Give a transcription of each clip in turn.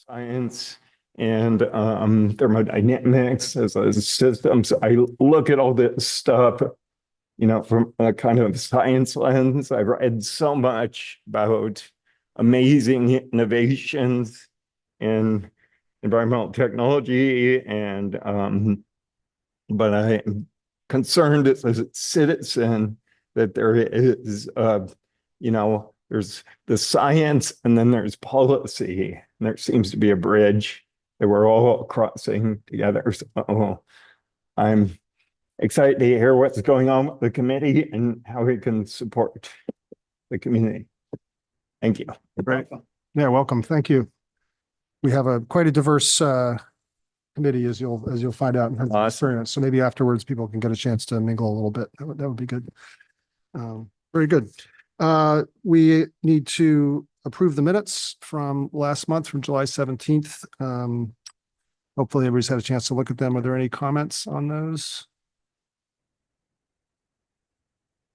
science and thermodynamics as a systems. I look at all this stuff, from a kind of science lens. I've read so much about amazing innovations in environmental technology, and but I am concerned as a citizen that there is, there's the science and then there's policy. And there seems to be a bridge that we're all crossing together. So I'm excited to hear what's going on with the committee and how we can support the community. Thank you. Right. Yeah, welcome. Thank you. We have quite a diverse committee, as you'll find out in terms of experience. So maybe afterwards people can get a chance to mingle a little bit. That would be good. Very good. We need to approve the minutes from last month, from July 17th. Hopefully everybody's had a chance to look at them. Are there any comments on those?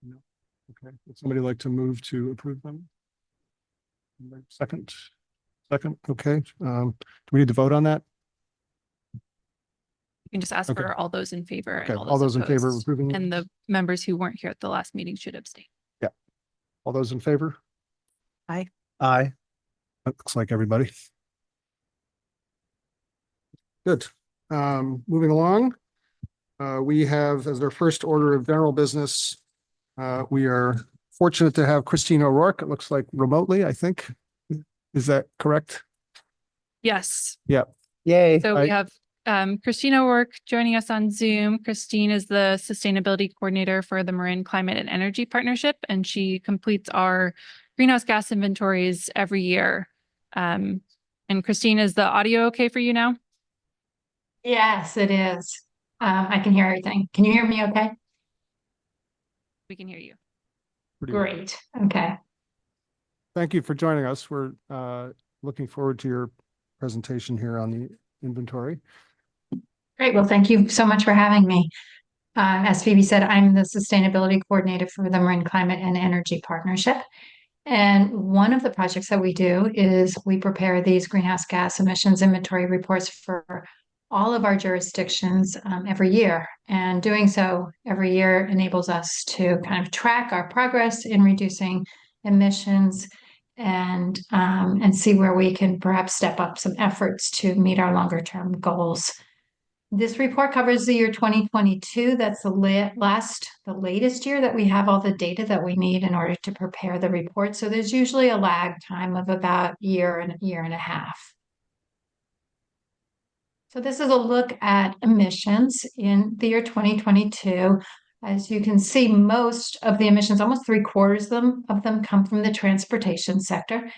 No. Okay. Would somebody like to move to approve them? Second. Okay. Do we need to vote on that? You can just ask for all those in favor. Okay. And all those in favor of opposed. approving. And the members who weren't here at the last meeting should abstain. Yeah. All those in favor? Aye. Aye. That looks like everybody. Good. Moving along. We have, as our first order of general business, we are fortunate to have Christine O'Rourke. It looks like remotely, I think. Is that correct? Yes. Yeah. Yay. So we have Christina O'Rourke joining us on Zoom. Christine is the sustainability coordinator for the Marin Climate and Energy Partnership, and she completes our greenhouse gas inventories every year. And Christine, is the audio okay for you now? Yes, it is. I can hear everything. Can you hear me okay? We can hear you. Great. Okay. Thank you for joining us. We're looking forward to your presentation here on the inventory. Great. Well, thank you so much for having me. As Phoebe said, I'm the sustainability coordinator for the Marin Climate and Energy Partnership. And one of the projects that we do is we prepare these greenhouse gas emissions inventory reports for all of our jurisdictions every year. And doing so every year enables us to kind of track our progress in reducing emissions and see where we can perhaps step up some efforts to meet our longer term goals. This report covers the year 2022. That's the latest year that we have all the data that we need in order to prepare the report. So there's usually a lag time of about a year and a half. So this is a look at emissions in the year 2022. As you can see, most of the emissions, almost 3/4 of them come from the transportation sector.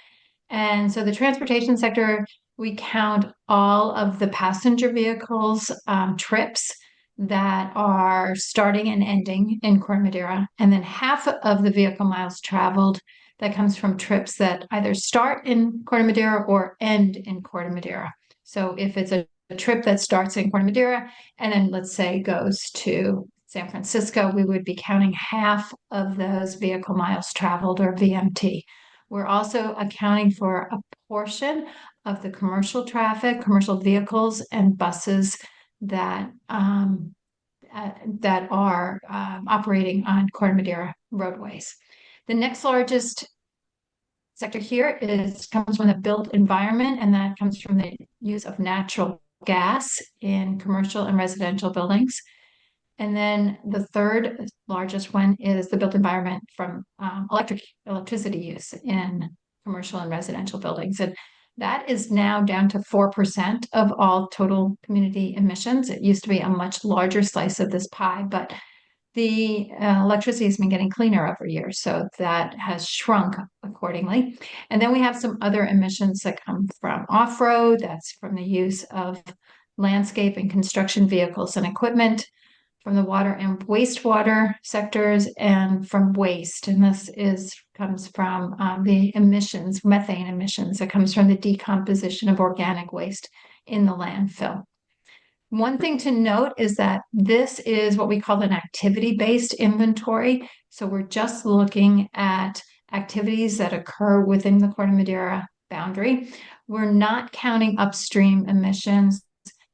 And so the transportation sector, we count all of the passenger vehicles trips that are starting and ending in Corte Madera. And then half of the vehicle miles traveled that comes from trips that either start in Corte Madera or end in Corte Madera. So if it's a trip that starts in Corte Madera and then let's say goes to San Francisco, we would be counting half of those vehicle miles traveled, or VMT. We're also accounting for a portion of the commercial traffic, commercial vehicles and buses that are operating on Corte Madera roadways. The next largest sector here comes from the built environment, and that comes from the use of natural gas in commercial and residential buildings. And then the third largest one is the built environment from electricity use in commercial and residential buildings. And that is now down to 4% of all total community emissions. It used to be a much larger slice of this pie, but the electricity has been getting cleaner every year, so that has shrunk accordingly. And then we have some other emissions that come from off-road. That's from the use of landscape and construction vehicles and equipment, from the water and wastewater sectors, and from waste. And this comes from the emissions, methane emissions that comes from the decomposition of organic waste in the landfill. One thing to note is that this is what we call an activity-based inventory. So we're just looking at activities that occur within the Corte Madera boundary. we're not counting upstream emissions,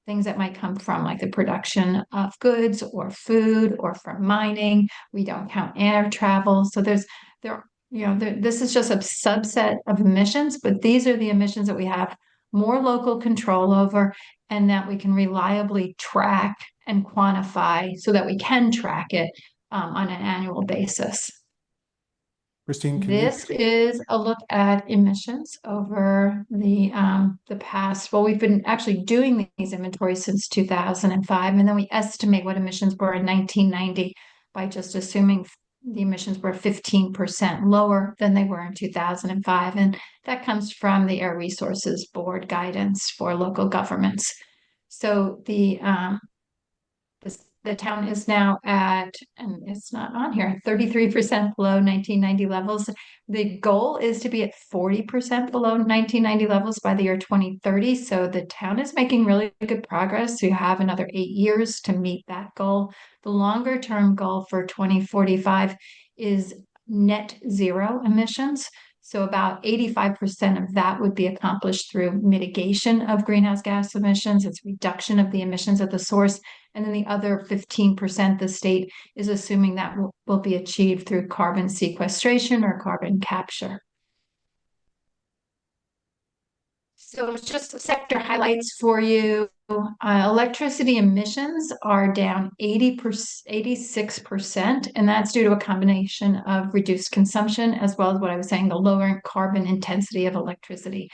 things that might come from like the production of goods or food or from mining. We don't count air travel. So this is just a subset of emissions, but these are the emissions that we have more local control over and that we can reliably track and quantify so that we can track it on an annual basis. Christine, This is a look at emissions over the past. Well, we've been actually doing these inventories since 2005, and then we estimate what emissions were in 1990 by just assuming the emissions were 15% lower than they were in 2005, and that comes from the Air Resources Board guidance for local governments. So the town is now at, and it's not on here, 33% below 1990 levels. The goal is to be at 40% below 1990 levels by the year 2030. So the town is making really good progress. We have another 8 years to meet that goal. The longer term goal for 2045 is net zero emissions. So about 85% of that would be accomplished through mitigation of greenhouse gas emissions. It's reduction of the emissions at the source. And then the other 15%, the state is assuming that will be achieved through carbon sequestration or carbon capture. So it's just sector highlights for you. Electricity emissions are down 86%, and that's due to a combination of reduced consumption as well as what I was saying, the lower carbon intensity of electricity.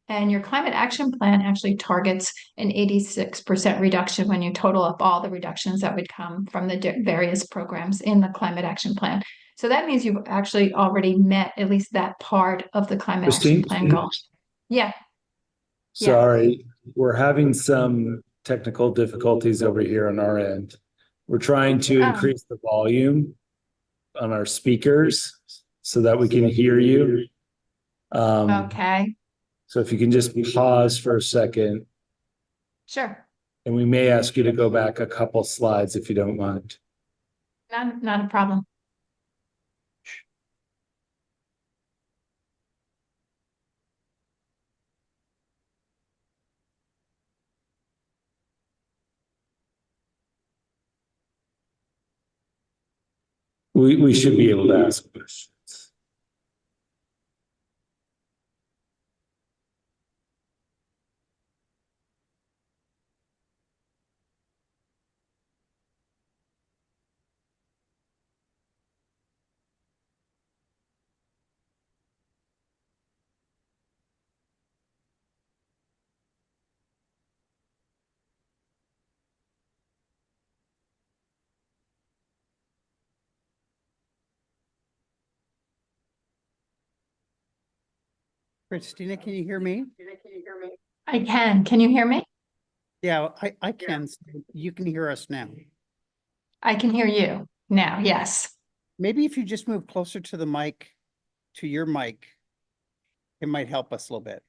And your climate action plan actually targets an 86% reduction when you total up all the reductions that would come from the various programs in the climate action plan. So that means you've actually already met at least that part of the climate action plan goal. Yeah. Sorry, we're having some technical difficulties over here on our end. We're trying to increase the volume on our speakers so that we can hear you. Okay. So if you can just pause for a second. Sure. And we may ask you to go back a couple slides if you don't mind. Not a problem. We should be able to ask questions. Christina, can you hear me? I can. Can you hear me? Yeah, I can. You can hear us now. I can hear you now. Yes. Maybe if you just move closer to the mic, to your mic, it might help us a little bit.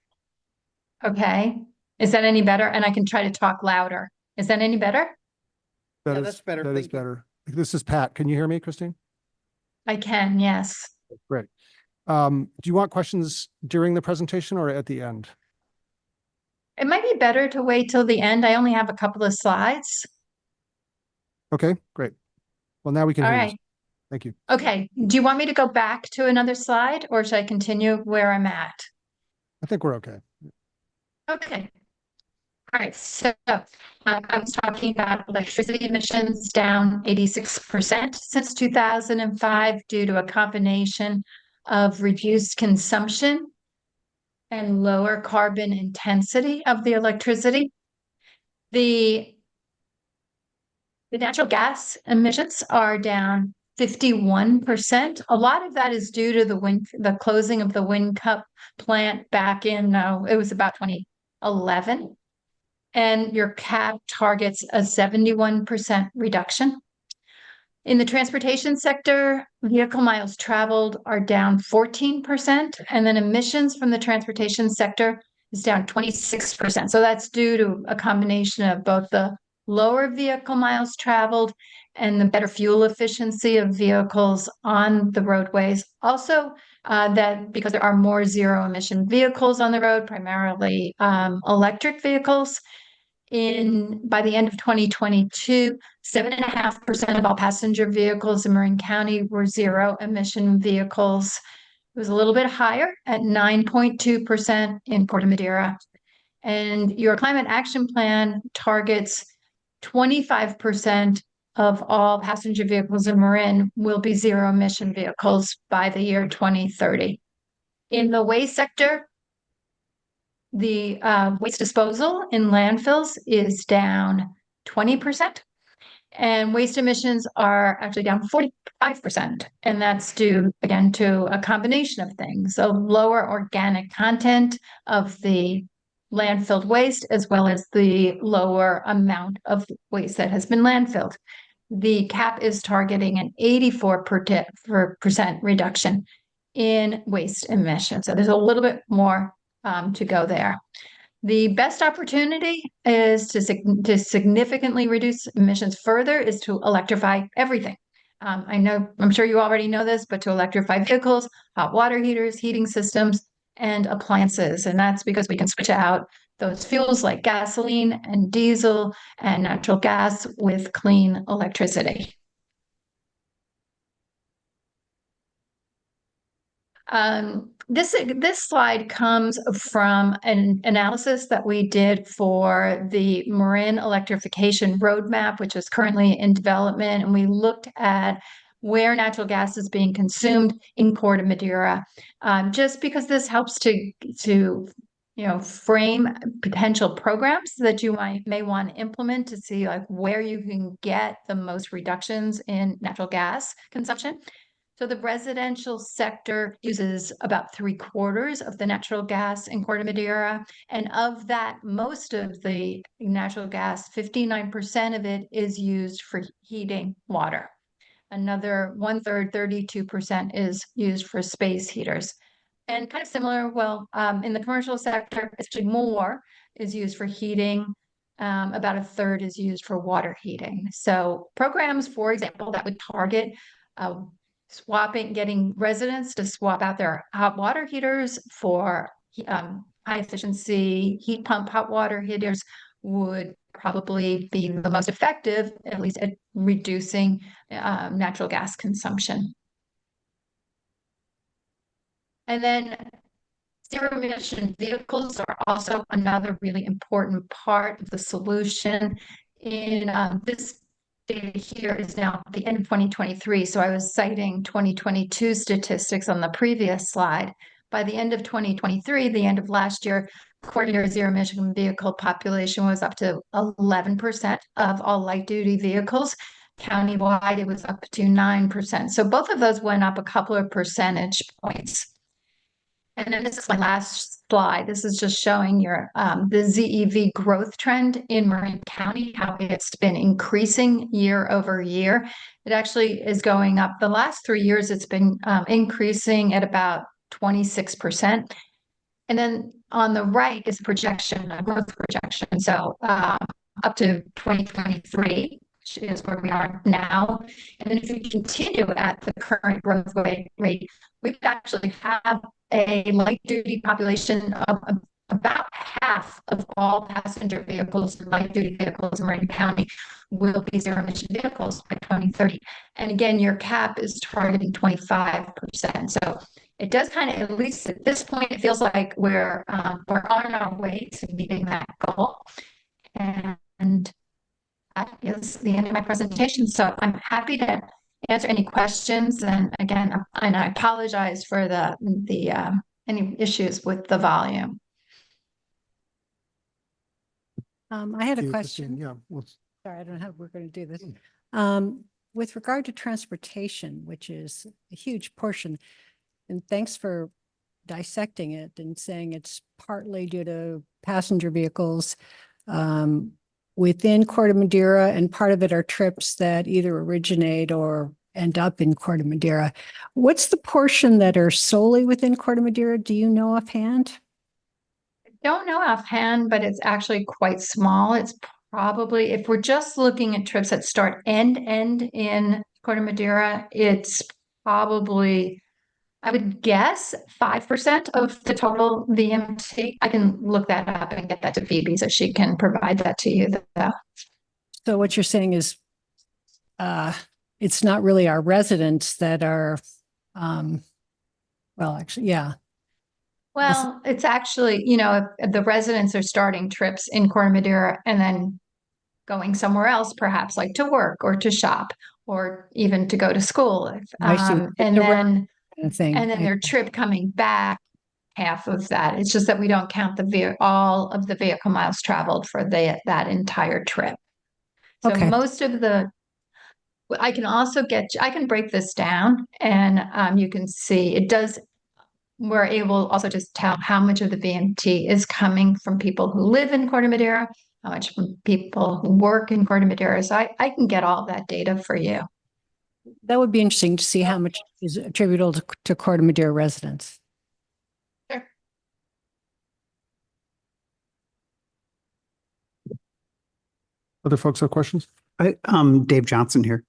Okay. Is that any better? And I can try to talk louder. Is that any better? Yeah, that's better. That is Thank you. better. This is Pat. Can you hear me, Christine? I can. Yes. Great. Do you want questions during the presentation or at the end? It might be better to wait till the end. I only have a couple of slides. Okay, great. Well, now we can All hear you. right. Thank you. Okay. Do you want me to go back to another slide or should I continue where I'm at? I think we're okay. Okay. All right. So I was talking about electricity emissions down 86% since 2005 due to a combination of reduced consumption and lower carbon intensity of the electricity. The natural gas emissions are down 51%. A lot of that is due to the closing of the Wind Cup plant back in, it was about 2011. And your cap targets a 71% reduction. In the transportation sector, vehicle miles traveled are down 14%, and then emissions from the transportation sector is down 26%. So that's due to a combination of both the lower vehicle miles traveled and the better fuel efficiency of vehicles on the roadways. Also, that because there are more zero emission vehicles on the road, primarily electric vehicles. By the end of 2022, 7.5% of all passenger vehicles in Marin County were zero emission vehicles. It was a little bit higher at 9.2% in Corte Madera. And your climate action plan targets 25% of all passenger vehicles in Marin will be zero emission vehicles by the year 2030. In the waste sector, the waste disposal in landfills is down 20%, and waste emissions are actually down 45%. And that's due, again, to a combination of things. So lower organic content of the landfilled waste, as well as the lower amount of waste that has been landfilled. The CAP is targeting an 84% reduction in waste emissions. So there's a little bit more to go there. The best opportunity is to significantly reduce emissions further is to electrify everything. I'm sure you already know this, but to electrify vehicles, hot water heaters, heating systems, and appliances. And that's because we can switch out those fuels like gasoline and diesel and natural gas with clean electricity. This slide comes from an analysis that we did for the Marin electrification roadmap, which is currently in development, and we looked at where natural gas is being consumed in Corte Madera, just because this helps to frame potential programs that you may want to implement to see like where you can get the most reductions in natural gas consumption. So the residential sector uses about 3/4 of the natural gas in Corte Madera. And of that, most of the natural gas, 59% of it is used for heating water. Another 1/3, 32% is used for space heaters. And kind of similar, in the commercial sector, actually more is used for heating. About 1/3 is used for water heating. So programs, for example, that would target getting residents to swap out their hot water heaters for high efficiency heat pump hot water heaters would probably be the most effective, at least at reducing natural gas consumption. And then zero emission vehicles are also another really important part of the solution. In this data here is now the end of 2023. So I was citing 2022 statistics on the previous slide. By the end of 2023, the end of last year, Corte Madera zero emission vehicle population was up to 11% of all light duty vehicles. Countywide, it was up to 9%. So both of those went up a couple of percentage points. And then this is my last slide. This is just showing your the ZEV growth trend in Marin County, how it's been increasing year over year. It actually is going up. The last 3 years, it's been increasing at about 26%. And then on the right is projection, a growth projection. So up to 2023, which is where we are now. And then if you continue at the current growth rate, we actually have a light duty population of about half of all passenger vehicles and light duty vehicles in Marin County will be zero emission vehicles by 2030. And again, your cap is targeting 25%. So it does kind of, at least at this point, it feels like we're on our way to meeting that goal. And that is the end of my presentation. So I'm happy to answer any questions. And again, I apologize for the any issues with the volume. I had a Yeah, question. Yeah. Sorry, I don't know how we're going to do this. With regard to transportation, which is a huge portion, and thanks for dissecting it and saying it's partly due to passenger vehicles within Corte Madera, and part of it are trips that either originate or end up in Corte Madera. What's the portion that are solely within Corte Madera? Do you know offhand? I don't know offhand, but it's actually quite small. It's probably, if we're just looking at trips that start end in Corte Madera, it's probably I would guess 5% of the total VMT. I can look that up and get that to Phoebe so she can provide that to you. Though. So what you're saying is, it's not really our residents that are, well, actually, yeah. Well, it's actually, if the residents are starting trips in Corte Madera and then going somewhere else, perhaps like to work or to shop or even to go to school. I see. And then Kind of thing. and then their trip coming back, half of that. It's just that we don't count all of the vehicle miles traveled for that entire trip. So Okay. most of I can break this down and you can see it does. We're able also to tell how much of the VMT is coming from people who live in Corte Madera, how much from people who work in Corte Madera. So I can get all that data for you. That would be interesting to see how much is attributable to Corte Madera residents. Sure. Other folks have questions? Dave Johnson here.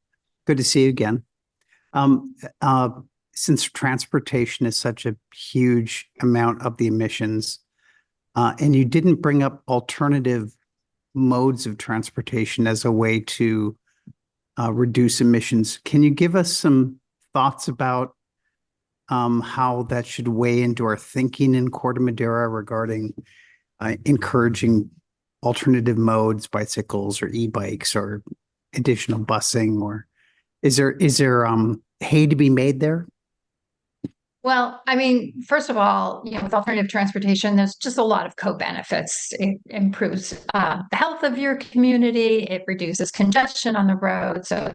Good to see you again. Since transportation is such a huge amount of the emissions, and you didn't bring up alternative modes of transportation as a way to reduce emissions, can you give us some thoughts about how that should weigh into our thinking in Corte Madera regarding encouraging alternative modes, bicycles or e-bikes or additional busing, or is there hay to be made there? Well, I mean, first of all, with alternative transportation, there's just a lot of co-benefits. It improves the health of your community. It reduces congestion on the road. So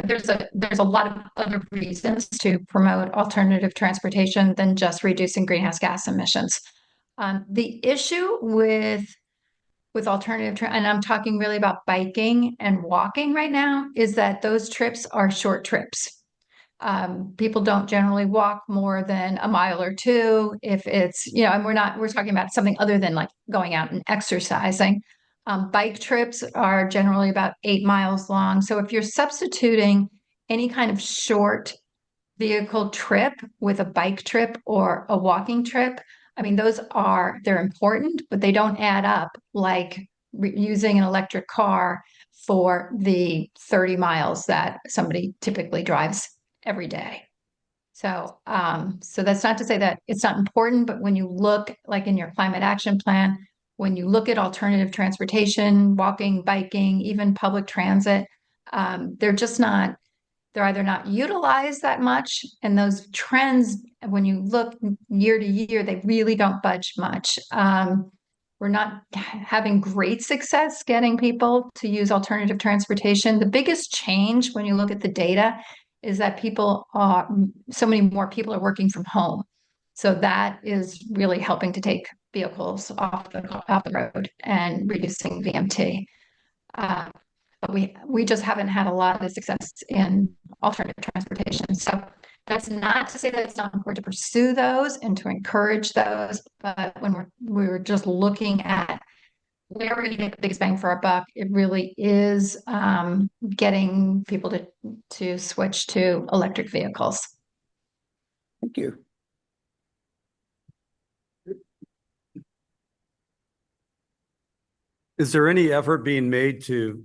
there's a lot of other reasons to promote alternative transportation than just reducing greenhouse gas emissions. The issue with alternative, and I'm talking really about biking and walking right now, is that those trips are short trips. People don't generally walk more than a mile or two. If it's, and we're talking about something other than like going out and exercising. Bike trips are generally about 8 miles long. So if you're substituting any kind of short vehicle trip with a bike trip or a walking trip, I mean, they're important, but they don't add up like using an electric car for the 30 miles that somebody typically drives every day. So that's not to say that it's not important, but when you look like in your climate action plan, when you look at alternative transportation, walking, biking, even public transit, they're either not utilized that much, and those trends, when you look year to year, they really don't budge much. We're not having great success getting people to use alternative transportation. The biggest change when you look at the data is that so many more people are working from home. So that is really helping to take vehicles off the road and reducing VMT. But we just haven't had a lot of success in alternative transportation. So that's not to say that it's not important to pursue those and to encourage those, but when we're just looking at where we get the biggest bang for our buck, it really is getting people to switch to electric vehicles. Thank you. Is there any effort being made to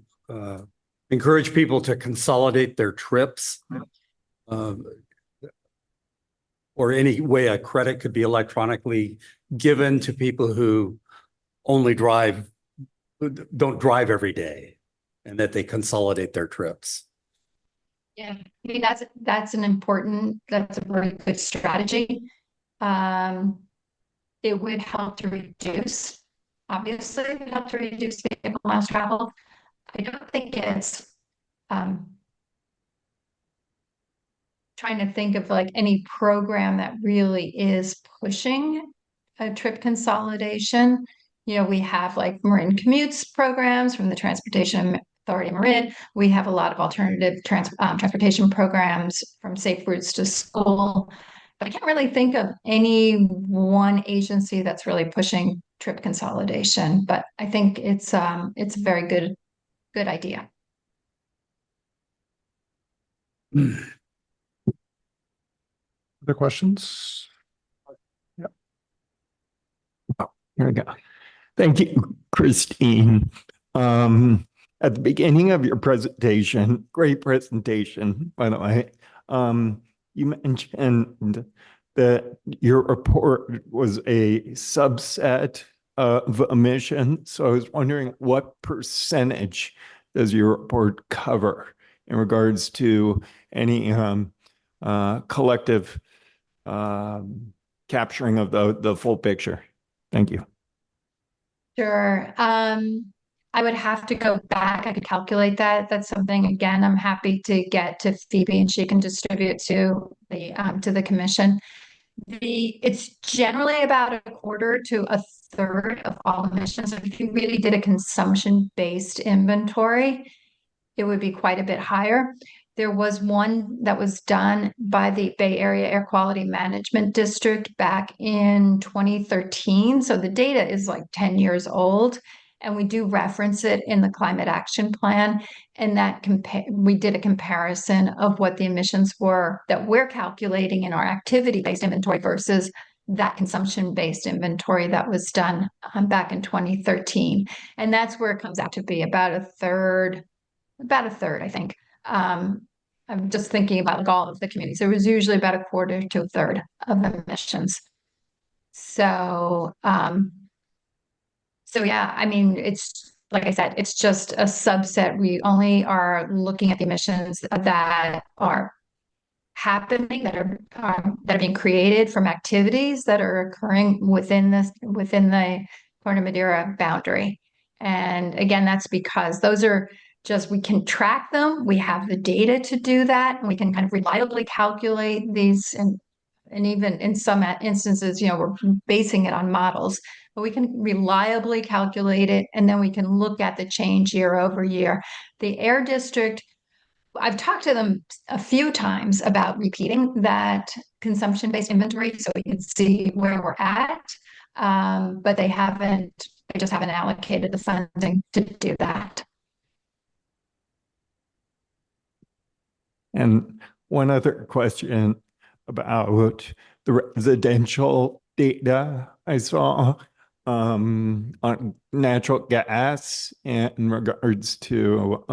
encourage people to consolidate their trips? Or any way a credit could be electronically given to people who only don't drive every day, and that they consolidate their trips? Yeah, I mean, that's a very good strategy. It would help to reduce, obviously, it would help to reduce vehicle miles traveled. I don't think it's trying to think of like any program that really is pushing a trip consolidation. We have like Marin commutes programs from the Transportation Authority Marin. We have a lot of alternative transportation programs from Safe Routes to School. But I can't really think of any one agency that's really pushing trip consolidation. But I think it's a very good idea. Other questions? Here we go. Thank you, Christine. At the beginning of your presentation, great presentation, by the way, you mentioned that your report was a subset of emissions. So I was wondering what percentage does your report cover in regards to any collective capturing of the full picture? Thank you. Sure. I would have to go back. I could calculate that. That's something, again, I'm happy to get to Phoebe and she can distribute to the commission. It's generally about a quarter to a third of all emissions. If you really did a consumption-based inventory, it would be quite a bit higher. There was one that was done by the Bay Area Air Quality Management District back in 2013. So the data is like 10 years old. And we do reference it in the climate action plan. And that we did a comparison of what the emissions were that we're calculating in our activity-based inventory versus that consumption-based inventory that was done back in 2013. And that's where it comes out to be about a third, I think. I'm just thinking about like all of the communities. There was usually about a quarter to a third of emissions. So, yeah, I mean, it's like I said, it's just a subset. We only are looking at the emissions that are happening, that are being created from activities that are occurring within the Corte Madera boundary. And again, that's because those are just, we can track them. We have the data to do that. And we can kind of reliably calculate these. And even in some instances, we're basing it on models, but we can reliably calculate it. And then we can look at the change year over year. The Air District, I've talked to them a few times about repeating that consumption-based inventory so we can see where we're at. But they just haven't allocated the funding to do that. And one other question about the residential data I saw on natural gas in regards to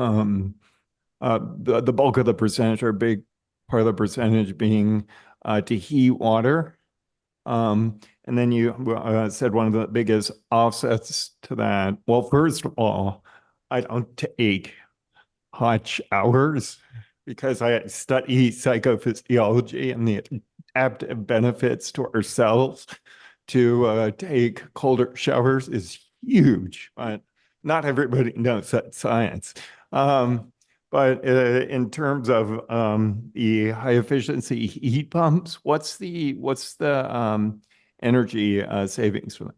the bulk of the percentage or a big part of the percentage being to heat water. And then you said one of the biggest offsets to that. Well, first of all, I don't take hot showers because I study psychophysiology and the adaptive benefits to ourselves to take colder showers is huge, but not everybody knows that science. But in terms of the high efficiency heat pumps, what's the energy savings for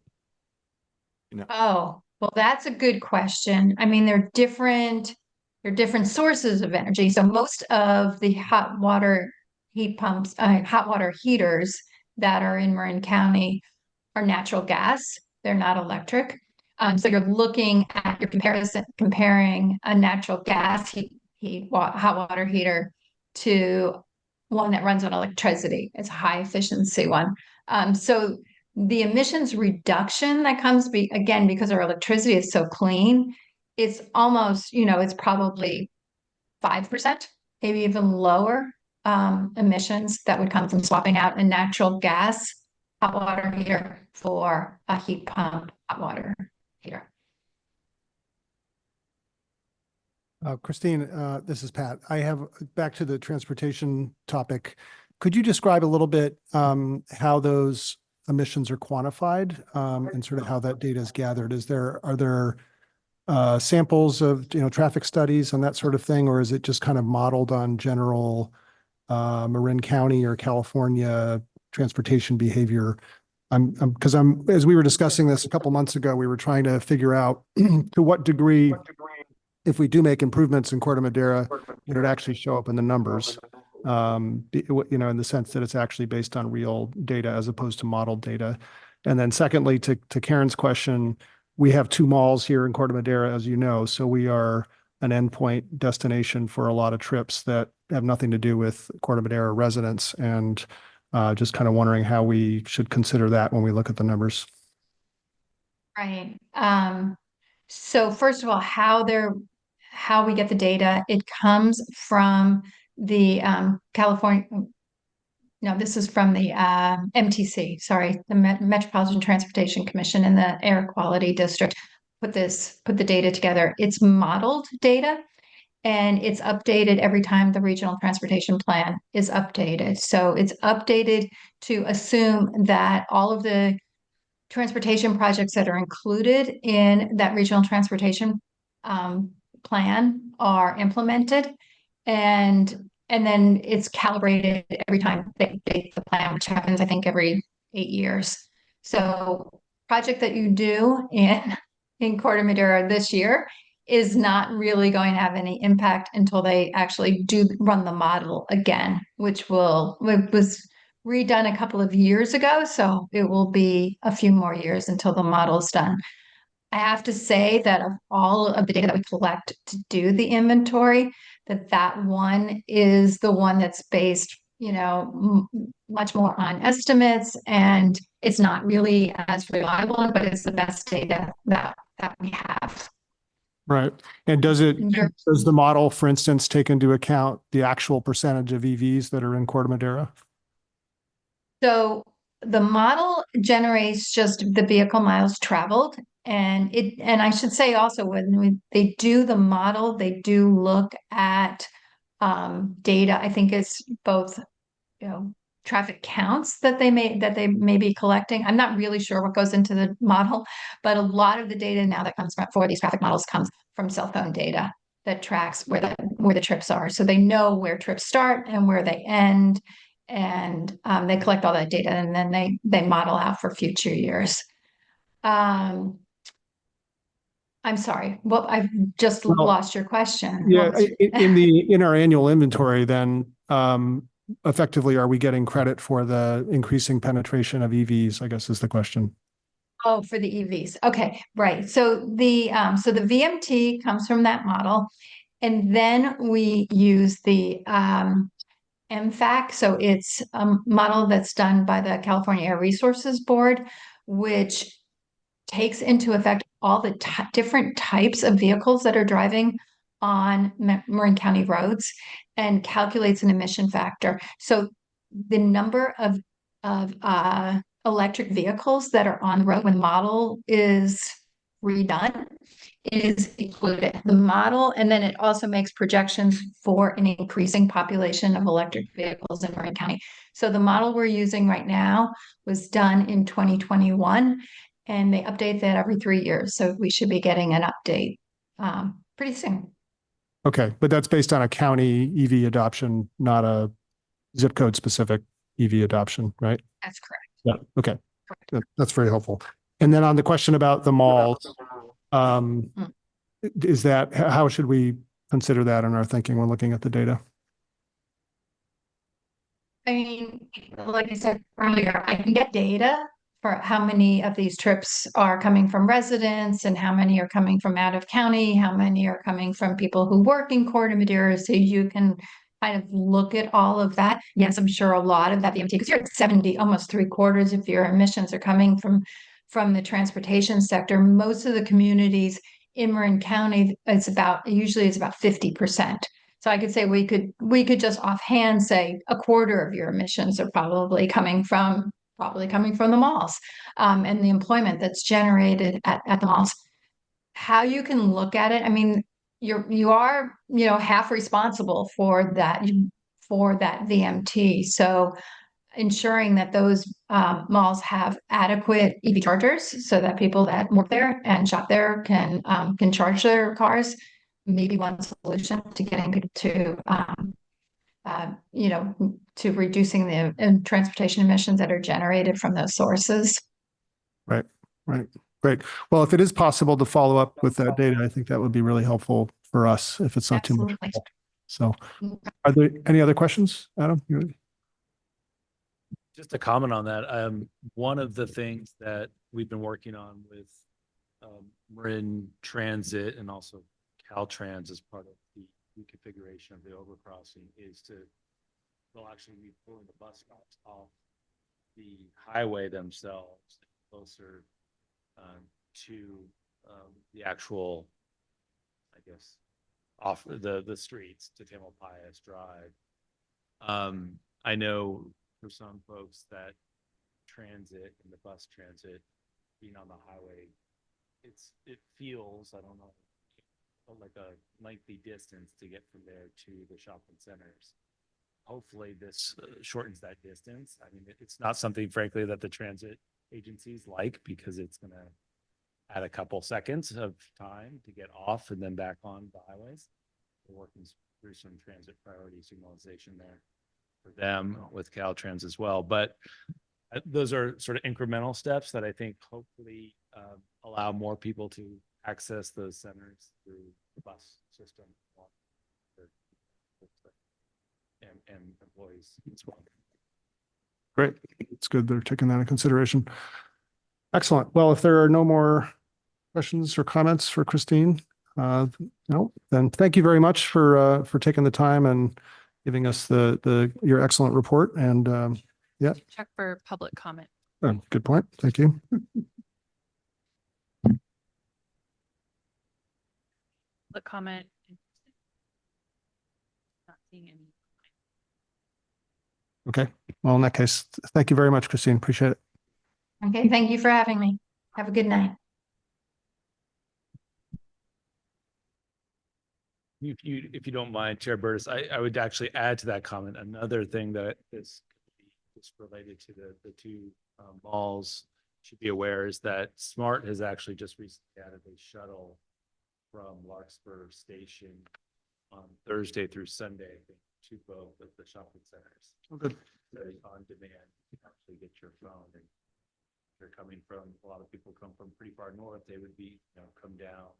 them? Oh, well, that's a good question. I mean, they're different sources of energy. So most of the hot water heat pumps, hot water heaters that are in Marin County are natural gas. They're not electric. So you're comparing a natural gas hot water heater to one that runs on electricity. It's a high efficiency one. So the emissions reduction that comes again, because our electricity is so clean, it's almost, it's probably 5%, maybe even lower emissions that would come from swapping out a natural gas hot water heater for a heat pump hot water heater. Christine, this is Pat. I have back to the transportation topic. Could you describe a little bit how those emissions are quantified and sort of how that data is gathered? Are there samples of traffic studies and that sort of thing, or is it just kind of modeled on general Marin County or California transportation behavior? As we were discussing this a couple months ago, we were trying to figure out to what degree, if we do make improvements in Corte Madera, would it actually show up in the numbers? In the sense that it's actually based on real data as opposed to modeled data. And then secondly, to Karen's question, we have 2 malls here in Corte Madera, as you know, so we are an endpoint destination for a lot of trips that have nothing to do with Corte Madera residents. And Just kind of wondering how we should consider that when we look at the numbers. Right. So first of all, how we get the data, it comes from the California. No, this is from the MTC, sorry, the Metropolitan Transportation Commission and the Air Quality District put the data together. It's modeled data and it's updated every time the regional transportation plan is updated. So it's updated to assume that all of the transportation projects that are included in that regional transportation plan are implemented. And then it's calibrated every time they update the plan, which happens, I think, every 8 years. So project that you do in Corte Madera this year is not really going to have any impact until they actually do run the model again, it was redone a couple of years ago, so it will be a few more years until the model is done. I have to say that of all of the data that we collect to do the inventory, that one is the one that's based, much more on estimates, and it's not really as reliable, but it's the best data that we have. Right. And does the model, for instance, take into account the actual percentage of EVs that are in Corte Madera? So the model generates just the vehicle miles traveled. And I should say also when they do the model, they do look at data. I think it's both, traffic counts that they may be collecting. I'm not really sure what goes into the model, but a lot of the data now that comes for these traffic models comes from cell phone data that tracks where the trips are. So they know where trips start and where they end. And they collect all that data and then they model out for future years. I'm sorry. Well, I've just lost your question. Yeah, in our annual inventory, then effectively, are we getting credit for the increasing penetration of EVs? I guess is the question. Oh, for the EVs. Okay, right. So the VMT comes from that model, and then we use the MFAC. So it's a model that's done by the California Air Resources Board, which takes into effect all the different types of vehicles that are driving on Marin County roads and calculates an emission factor. So the number of electric vehicles that are on the road when the model is redone is included. The model, and then it also makes projections for an increasing population of electric vehicles in Marin County. So the model we're using right now was done in 2021. And they update that every 3 years. So we should be getting an update pretty soon. Okay, but that's based on a county EV adoption, not a zip code specific EV adoption, right? That's correct. Yeah. Okay. That's very helpful. And then on the question about the malls, how should we consider that in our thinking when looking at the data? I mean, like I said earlier, I can get data for how many of these trips are coming from residents and how many are coming from out of county, how many are coming from people who work in Corte Madera. So you can kind of look at all of that. Yes, I'm sure a lot of that VMT, because you're at 70, almost 3/4 of your emissions are coming from the transportation sector. Most of the communities in Marin County, usually it's about 50%. So I could say we could just offhand say 1/4 of your emissions are probably coming from the malls, and the employment that's generated at the malls. How you can look at it, I mean, you are, half responsible for that VMT. So ensuring that those malls have adequate EV chargers so that people that work there and shop there can charge their cars, maybe one solution to getting to reducing the transportation emissions that are generated from those sources. Right. Great. Well, if it is possible to follow up with that data, I think that would be really helpful for us if it's not Absolutely. too much. So are there any other questions, Adam? Just to comment on that, one of the things that we've been working on with Marin Transit and also Caltrans as part of the reconfiguration of the overcrossing is to they'll actually be pulling the bus stops off the highway themselves closer to the actual, I guess, off the streets to Tamalpais Drive. I know for some folks that transit and the bus transit being on the highway, it feels, I don't know, like a lengthy distance to get from there to the shopping centers. Hopefully this shortens that distance. I mean, it's not something, frankly, that the transit agencies like, because it's going to add a couple seconds of time to get off and then back on the highways. We're working through some transit priority signalization there for them with Caltrans as well. But those are sort of incremental steps that I think hopefully allow more people to access those centers through the bus system and employees as well. Great. It's good they're taking that into consideration. Excellent. Well, if there are no more questions or comments for Christine, no, then thank you very much for taking the time and giving us your excellent report. And yeah. Check for public comment. Good point. Thank you. Public comment. Not seeing any. Okay. Well, in that case, thank you very much, Christine. Appreciate it. Okay, thank you for having me. Have a good night. If you don't mind, Chair Burtis, I would actually add to that comment another thing that is just related to the two malls should be aware is that SMART has actually just recently added a shuttle from Larkspur Station on Thursday through Sunday, I think, to both of the shopping centers. Oh, good. So on demand, you can actually get your phone, and if you're coming from, a lot of people come from pretty far north, they would be, come down,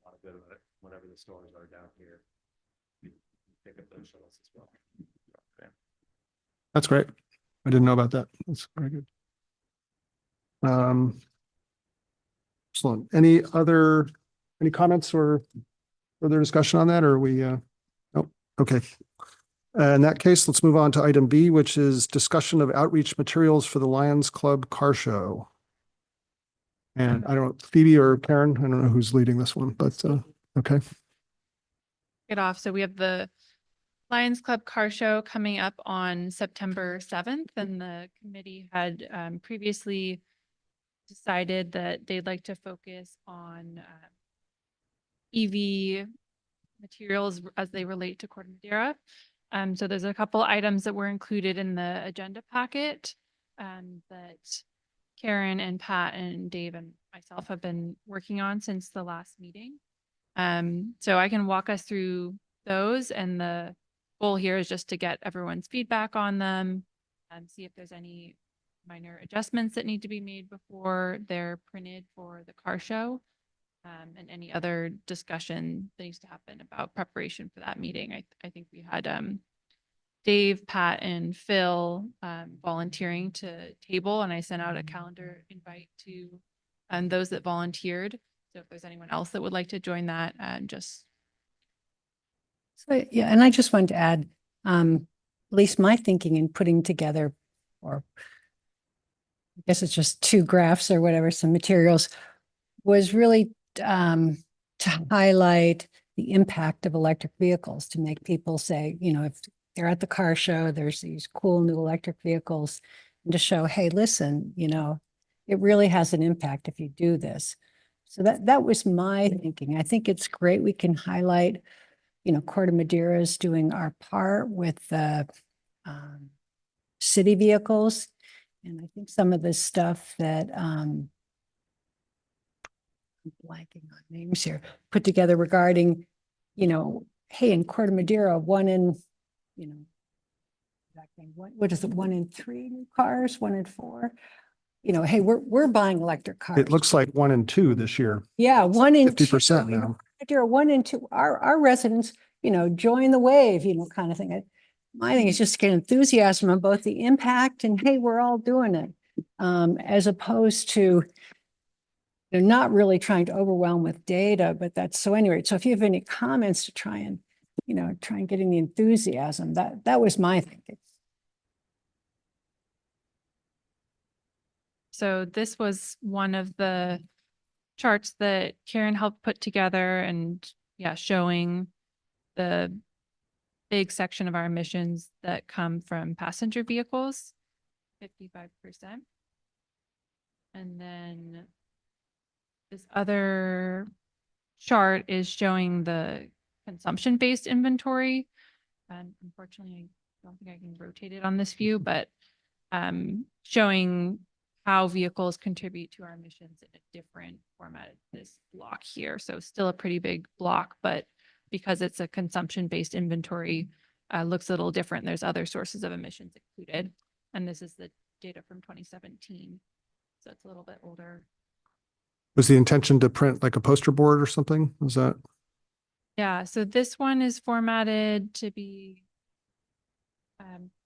want to go to whatever the stores are down here. You pick up those shuttles as well. Okay. That's great. I didn't know about that. That's very good. Excellent. Any comments or further discussion on that, or are we, nope. Okay. In that case, let's move on to item B, which is discussion of outreach materials for the Lions Club car show. And I don't know, Phoebe or Karen, I don't know who's leading this one, but okay. Get off. So we have the Lions Club car show coming up on September 7th, and the committee had previously decided that they'd like to focus on EV materials as they relate to Corte Madera. So there's a couple items that were included in the agenda packet that Karen and Pat and Dave and myself have been working on since the last meeting. So I can walk us through those, and the goal here is just to get everyone's feedback on them and see if there's any minor adjustments that need to be made before they're printed for the car show, and any other discussion that needs to happen about preparation for that meeting. I think we had Dave, Pat, and Phil volunteering to table, and I sent out a calendar invite to those that volunteered. So if there's anyone else that would like to join that, just. So, yeah, and I just wanted to add, at least my thinking in putting together, or I guess it's just two graphs or whatever, some materials, was really to highlight the impact of electric vehicles, to make people say, if they're at the car show, there's these cool new electric vehicles, and to show, hey, listen, it really has an impact if you do this. So that was my thinking. I think it's great we can highlight, Corte Madera is doing our part with the city vehicles. And I think some of the stuff that I'm blanking on names here, put together regarding, hey, in Corte Madera, one in, what is it, 1 in 3 new cars, 1 in 4? Hey, we're buying electric cars. It looks like 1 in 2 this year. Yeah, 1 in 2. 50% now. 1 in 2. Our residents, join the wave, kind of thing. My thing is just to get enthusiasm on both the impact and, hey, we're all doing it, as opposed to they're not really trying to overwhelm with data, but that's so anyway. So if you have any comments to try and you know, try and getting the enthusiasm. That was my thinking. So this was one of the charts that Karen helped put together and yeah, showing the big section of our emissions that come from passenger vehicles, 55%. And then this other chart is showing the consumption-based inventory. And unfortunately, I don't think I can rotate it on this view, but showing how vehicles contribute to our emissions in a different format, this block here. So still a pretty big block, but because it's a consumption-based inventory, looks a little different. There's other sources of emissions included. And this is the data from 2017. So it's a little bit older. Was the intention to print like a poster board or something? Was that? Yeah, so this one is formatted to be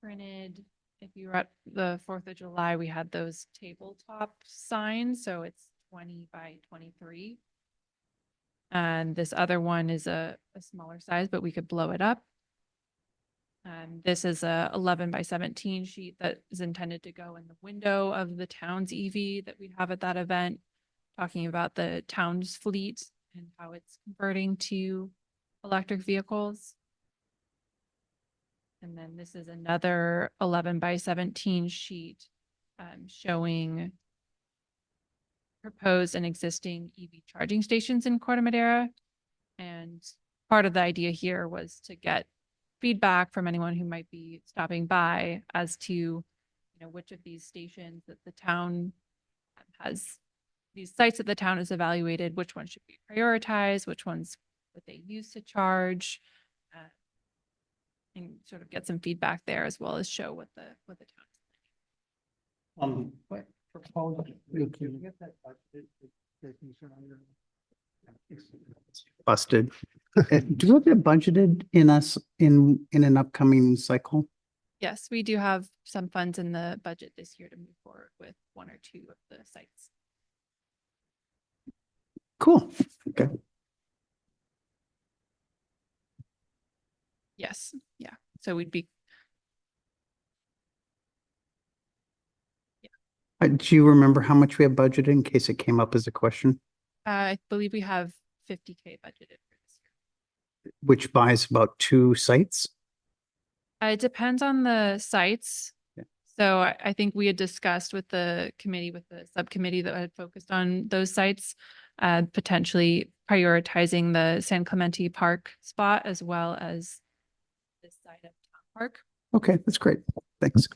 printed. If you were at the 4th of July, we had those tabletop signs. So it's 20 by 23. And this other one is a smaller size, but we could blow it up. This is a 11 by 17 sheet that is intended to go in the window of the town's EV that we have at that event, talking about the town's fleet and how it's converting to electric vehicles. And then this is another 11 by 17 sheet showing proposed and existing EV charging stations in Corte Madera. And part of the idea here was to get feedback from anyone who might be stopping by as to, you know, which of these stations that the town has, these sites that the town has evaluated, which ones should be prioritized, which ones would they use to charge, and sort of get some feedback there as well as show what the town is. What proposal? Busted. Do you have that budgeted in us in an upcoming cycle? Yes, we do have some funds in the budget this year to move forward with 1 or 2 of the sites. Cool. Okay. Yes, yeah. So we'd be, Do you remember how much we have budgeted in case it came up as a question? I believe we have 50K budgeted for this year. Which buys about 2 sites? It depends on the sites. Yeah. So I think we had discussed with the committee, with the subcommittee that had focused on those sites, potentially prioritizing the San Clemente Park spot as well as this side of Town Park. Okay, that's great. Thanks.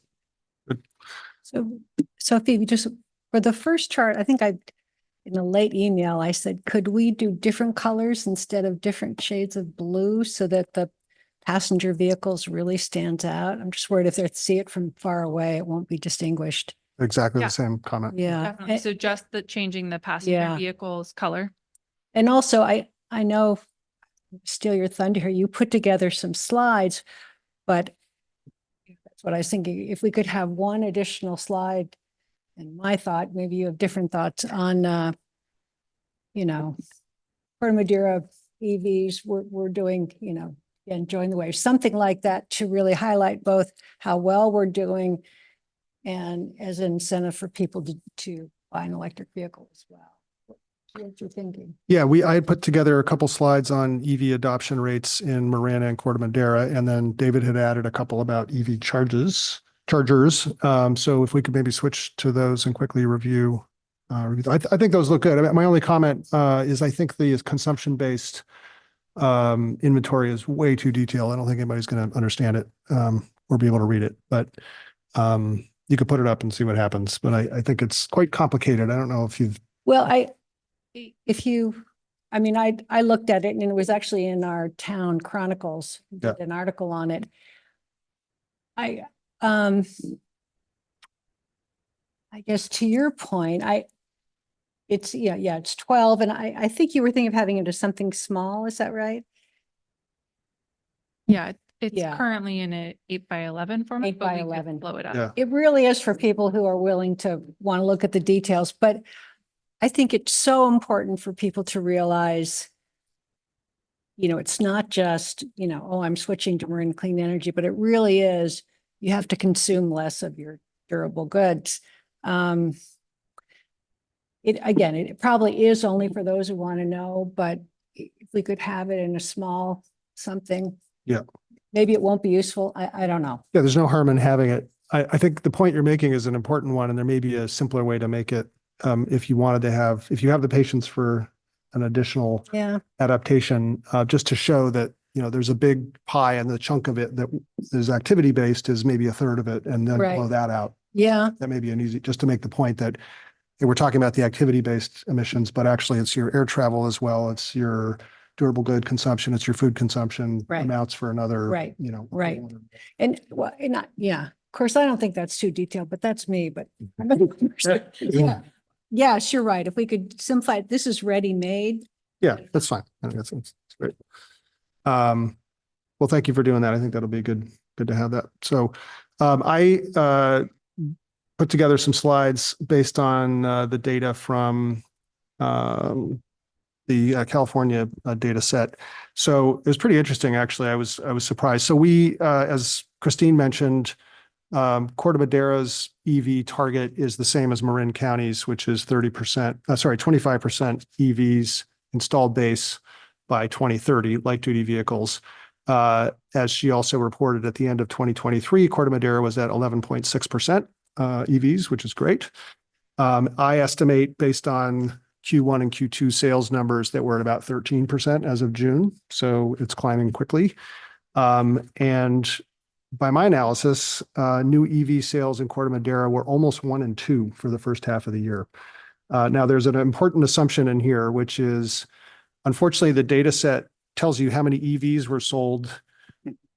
So Sophie, just for the first chart, I think in a late email, I said, could we do different colors instead of different shades of blue so that the passenger vehicles really stands out? I'm just worried if they see it from far away, it won't be distinguished. Exactly Yeah. the same comment. Yeah. Definitely. So just the changing the passenger Yeah. vehicles color. And also, I know, steal your thunder here, you put together some slides, but that's what I was thinking. If we could have one additional slide, and my thought, maybe you have different thoughts on, you know, Corte Madera EVs, we're doing, you know, enjoying the wave, something like that to really highlight both how well we're doing and as an incentive for people to buy an electric vehicle as well. What you're thinking? Yeah, I had put together a couple slides on EV adoption rates in Marana and Corte Madera, and then David had added a couple about EV chargers. So if we could maybe switch to those and quickly review. I think those look good. I mean, my only comment is I think the consumption-based inventory is way too detailed. I don't think anybody's going to understand it or be able to read it, but you could put it up and see what happens. But I think it's quite complicated. I don't know if you've. Well, I mean, I looked at it and it was actually in our town chronicles, did an article on it. I guess to your point, it's 12. And I think you were thinking of having it as something small. Is that right? Yeah, it's Yeah. currently in a 8 by 11 format, 8 but by we could 11. blow it up. Yeah. It really is for people who are willing to want to look at the details, but I think it's so important for people to realize, it's not just, oh, I'm switching to Marin Clean Energy, but it really is, you have to consume less of your durable goods. It probably is only for those who want to know, but if we could have it in a small something. Yeah. Maybe it won't be useful. I don't know. Yeah, there's no harm in having it. I think the point you're making is an important one, and there may be a simpler way to make it. If you have the patience for an additional adaptation, just to show that, there's a big pie and the chunk of it that is activity based is maybe a third of it, and then blow that out. Yeah. That may be just to make the point that we're talking about the activity based emissions, but actually it's your air travel as well. It's your durable good consumption. It's your food consumption amounts for another, Right. And of course, I don't think that's too detailed, but that's me, but yeah. Yes, you're right. If we could simplify it, this is ready-made. Yeah, that's fine. I think that's great. Well, thank you for doing that. I think that'll be good to have that. So I put together some slides based on the data from the California data set. So it was pretty interesting, actually. I was surprised. So we, as Christine mentioned, Corte Madera's EV target is the same as Marin County's, which is 25% EVs installed base by 2030, light duty vehicles. As she also reported at the end of 2023, Corte Madera was at 11.6% EVs, which is great. I estimate based on Q1 and Q2 sales numbers that we're at about 13% as of June. So it's climbing quickly. And by my analysis, new EV sales in Corte Madera were almost 1 and 2 for the first half of the year. Now, there's an important assumption in here, which is, unfortunately, the data set tells you how many EVs were sold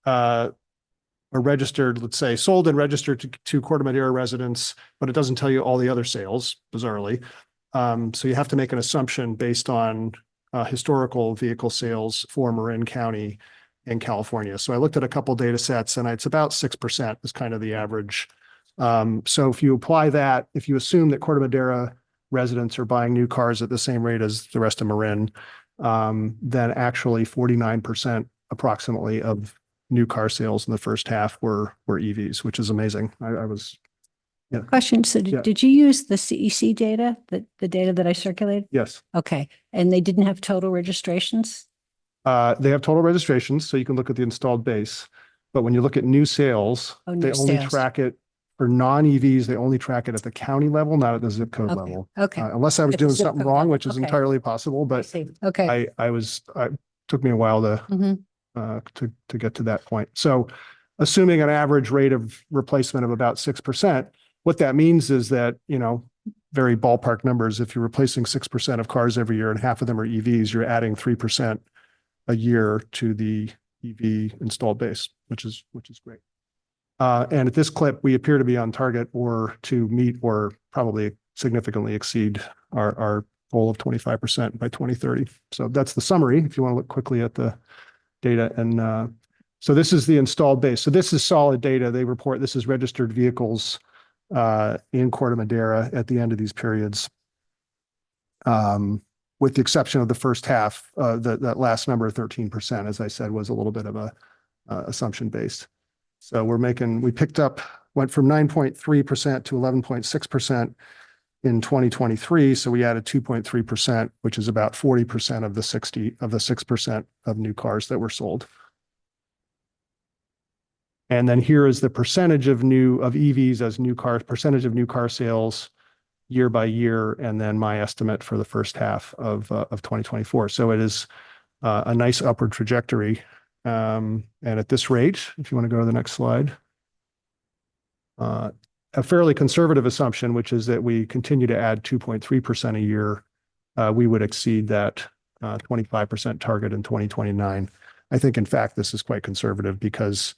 or registered, let's say, sold and registered to Corte Madera residents, but it doesn't tell you all the other sales, bizarrely. So you have to make an assumption based on historical vehicle sales for Marin County in California. So I looked at a couple data sets, and it's about 6% is kind of the average. So if you apply that, if you assume that Corte Madera residents are buying new cars at the same rate as the rest of Marin, then actually 49% approximately of new car sales in the first half were EVs, which is amazing. I was. Yeah. Question. So did you use the CEC data, the data that I circulated? Yes. Okay. And they didn't have total registrations? They have total registrations, so you can look at the installed base. But when you look at new sales, they only track it for non-EVs. They only track it at the county level, not at the zip code level. Okay. Unless I was doing something wrong, which is entirely possible. But okay. It took me a while to get to that point. So assuming an average rate of replacement of about 6%, what that means is that, very ballpark numbers, if you're replacing 6% of cars every year and half of them are EVs, you're adding 3% a year to the EV installed base, which is great. And at this clip, we appear to be on target or to meet or probably significantly exceed our goal of 25% by 2030. So that's the summary, if you want to look quickly at the data. And so this is the installed base. So this is solid data. They report this is registered vehicles in Corte Madera at the end of these periods. With the exception of the first half, that last number, 13%, as I said, was a little bit of a assumption based. So went from 9.3% to 11.6% in 2023. So we added 2.3%, which is about 40% of the 6% of new cars that were sold. And then here is the percentage of EVs as percentage of new car sales year by year, and then my estimate for the first half of 2024. So it is a nice upward trajectory. And at this rate, if you want to go to the next slide, a fairly conservative assumption, which is that we continue to add 2.3% a year, we would exceed that 25% target in 2029. I think, in fact, this is quite conservative because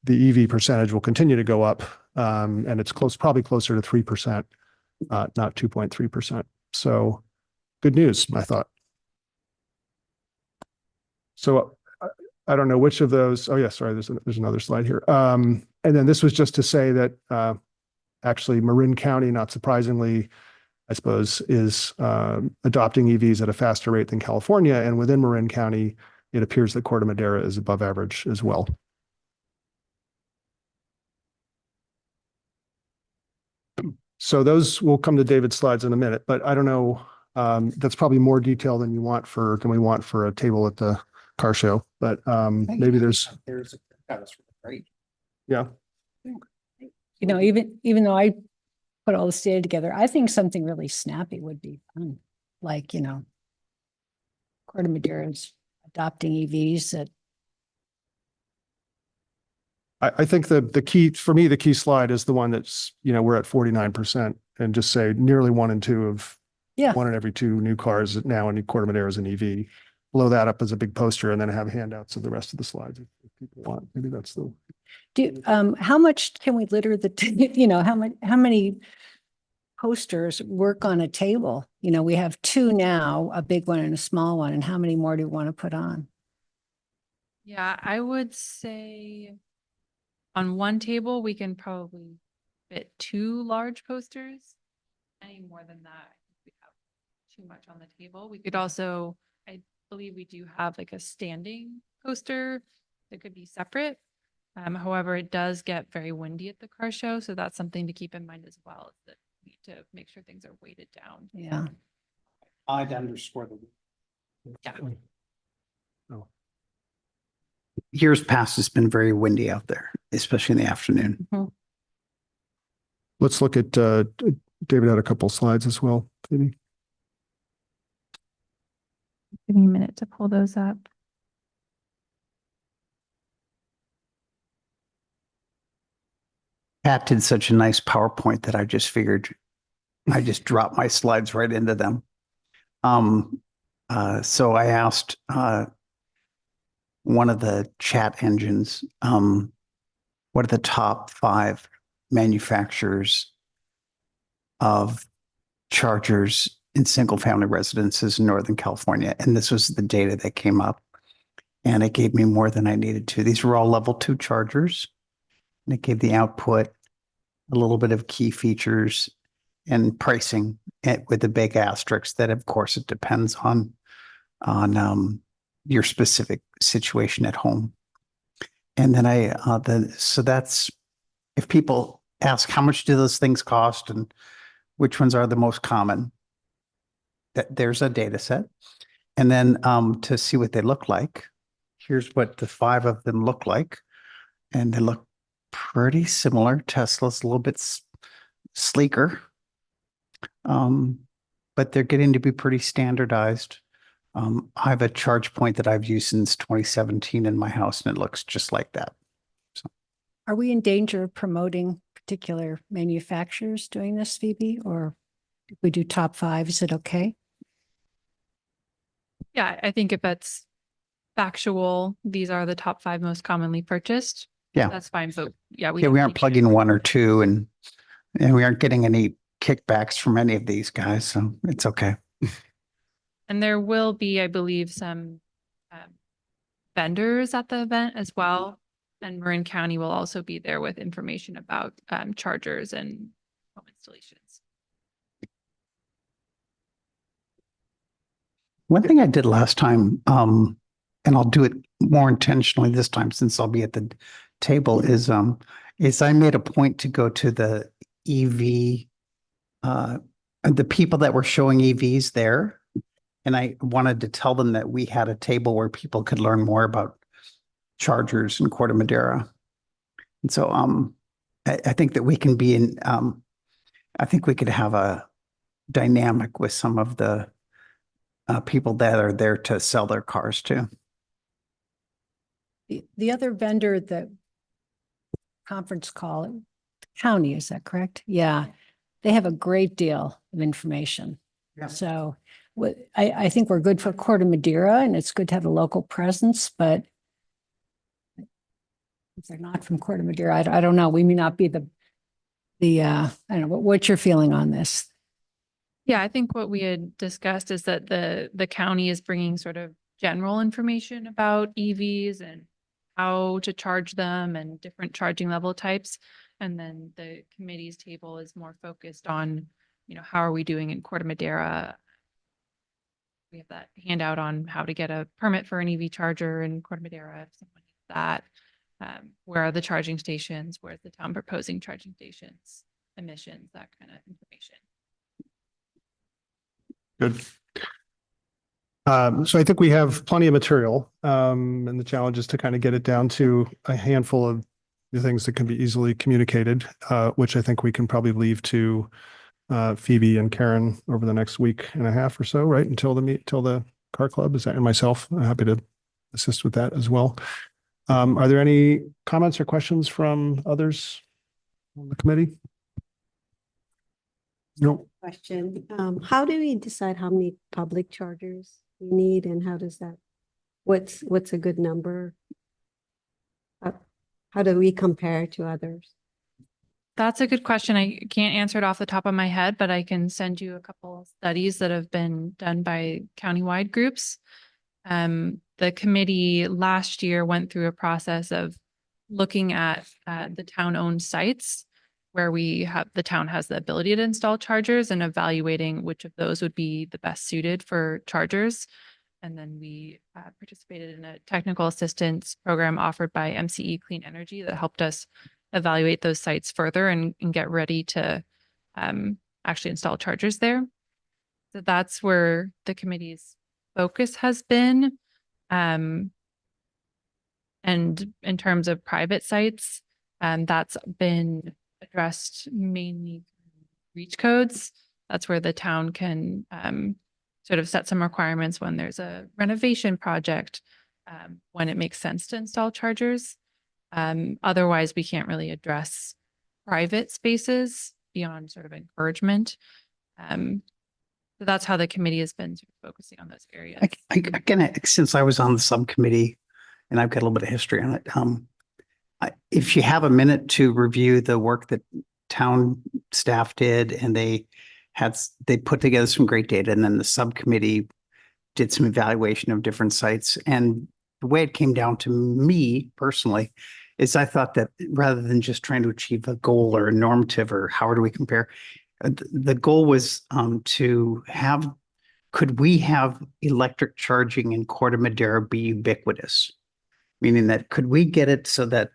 the EV percentage will continue to go up, and it's probably closer to 3%. Not 2.3%. So good news, I thought. So I don't know which of those. Oh yeah, sorry, there's another slide here. And then this was just to say that actually Marin County, not surprisingly, I suppose, is adopting EVs at a faster rate than California. And within Marin County, it appears that Corte Madera is above average as well. So those will come to David's slides in a minute, but I don't know, that's probably more detail than we want for a table at the car show, but maybe there's, that was great. yeah. You know, even though I put all this data together, I think something really snappy would be fun. Like, you know, Corte Madera's adopting EVs that I think the key, for me, the key slide is the one that's, you know, we're at 49% and just say nearly 1 in 2 of Yeah. 1 in every 2 new cars now in Corte Madera is an EV. Blow that up as a big poster and then have handouts of the rest of the slides if people want. Maybe that's the. how much can we litter you know, how many posters work on a table? You know, we have 2 now, a big one and a small one, and how many more do we want to put on? Yeah, I would say on one table, we can probably fit 2 large posters. Any more than that, I think we have too much on the table. We could also, I believe we do have like a standing poster that could be separate. However, it does get very windy at the car show, so that's something to keep in mind as well, is that we need to make sure things are weighted down. Yeah. I'd underscore the. Yeah. Oh. Years past, it's been very windy out there, especially in the afternoon. Let's look at, David had a couple slides as well, maybe. Give me a minute to pull those up. Pat did such a nice PowerPoint that I just figured I just dropped my slides right into them. So I asked one of the chat engines, what are the top 5 manufacturers of chargers in single family residences in Northern California? And this was the data that came up. And it gave me more than I needed to. These were all level 2 chargers. And it gave the output, a little bit of key features and pricing with a big asterisk that, of course, it depends on your specific situation at home. And then so that's, if people ask how much do those things cost and which ones are the most common, that there's a data set. And then to see what they look like, here's what the 5 of them look like. And they look pretty similar. Tesla's a little bit sleeker, but they're getting to be pretty standardized. I have a charge point that I've used since 2017 in my house, and it looks just like that. So, Are we in danger of promoting particular manufacturers doing this, Phoebe? Or if we do top 5, is it okay? Yeah, I think if it's factual, these are the top 5 most commonly purchased. yeah, That's fine. But yeah, we aren't plugging 1 or 2, and we aren't getting any kickbacks from any of these guys, so it's okay. And there will be, I believe, some vendors at the event as well. And Marin County will also be there with information about chargers and home installations. One thing I did last time, and I'll do it more intentionally this time since I'll be at the table, is I made a point to go to the EV, the people that were showing EVs there. And I wanted to tell them that we had a table where people could learn more about chargers in Corte Madera. And so I think that we can be in, I think we could have a dynamic with some of the people that are there to sell their cars to. The other vendor, the conference call, the county, is that correct? Yeah, they have a great deal of information. Yeah. So I think we're good for Corte Madera, and it's good to have a local presence, but if they're not from Corte Madera, I don't know, we may not be the I don't know, what's your feeling on this? Yeah, I think what we had discussed is that the county is bringing sort of general information about EVs and how to charge them and different charging level types. And then the committee's table is more focused on, you know, how are we doing in Corte Madera we have that handout on how to get a permit for an EV charger in Corte Madera, if someone needs that. Where are the charging stations? Where's the town proposing charging stations, emissions, that kind of information. Good. So I think we have plenty of material, and the challenge is to kind of get it down to a handful of the things that can be easily communicated, which I think we can probably leave to Phoebe and Karen over the next week and a half or so, right? Until the car club is that, and myself, I'm happy to assist with that as well. Are there any comments or questions from others on the committee? No. Question. How do we decide how many public chargers we need and how does that, what's a good number? How do we compare to others? That's a good question. I can't answer it off the top of my head, but I can send you a couple of studies that have been done by countywide groups. The committee last year went through a process of looking at the town-owned sites where the town has the ability to install chargers and evaluating which of those would be the best suited for chargers. And then we participated in a technical assistance program offered by MCE Clean Energy that helped us evaluate those sites further and get ready to actually install chargers there. So that's where the committee's focus has been. And in terms of private sites, that's been addressed mainly through reach codes. That's where the town can sort of set some requirements when there's a renovation project, when it makes sense to install chargers. Otherwise, we can't really address private spaces beyond sort of encouragement. So that's how the committee has been sort of focusing on those areas. Again, since I was on the subcommittee and I've got a little bit of history on it, if you have a minute to review the work that town staff did and they put together some great data and then the subcommittee did some evaluation of different sites. And the way it came down to me personally is I thought that rather than just trying to achieve a goal or a normative or how do we compare, the goal was could we have electric charging in Corte Madera be ubiquitous? Meaning that could we get it so that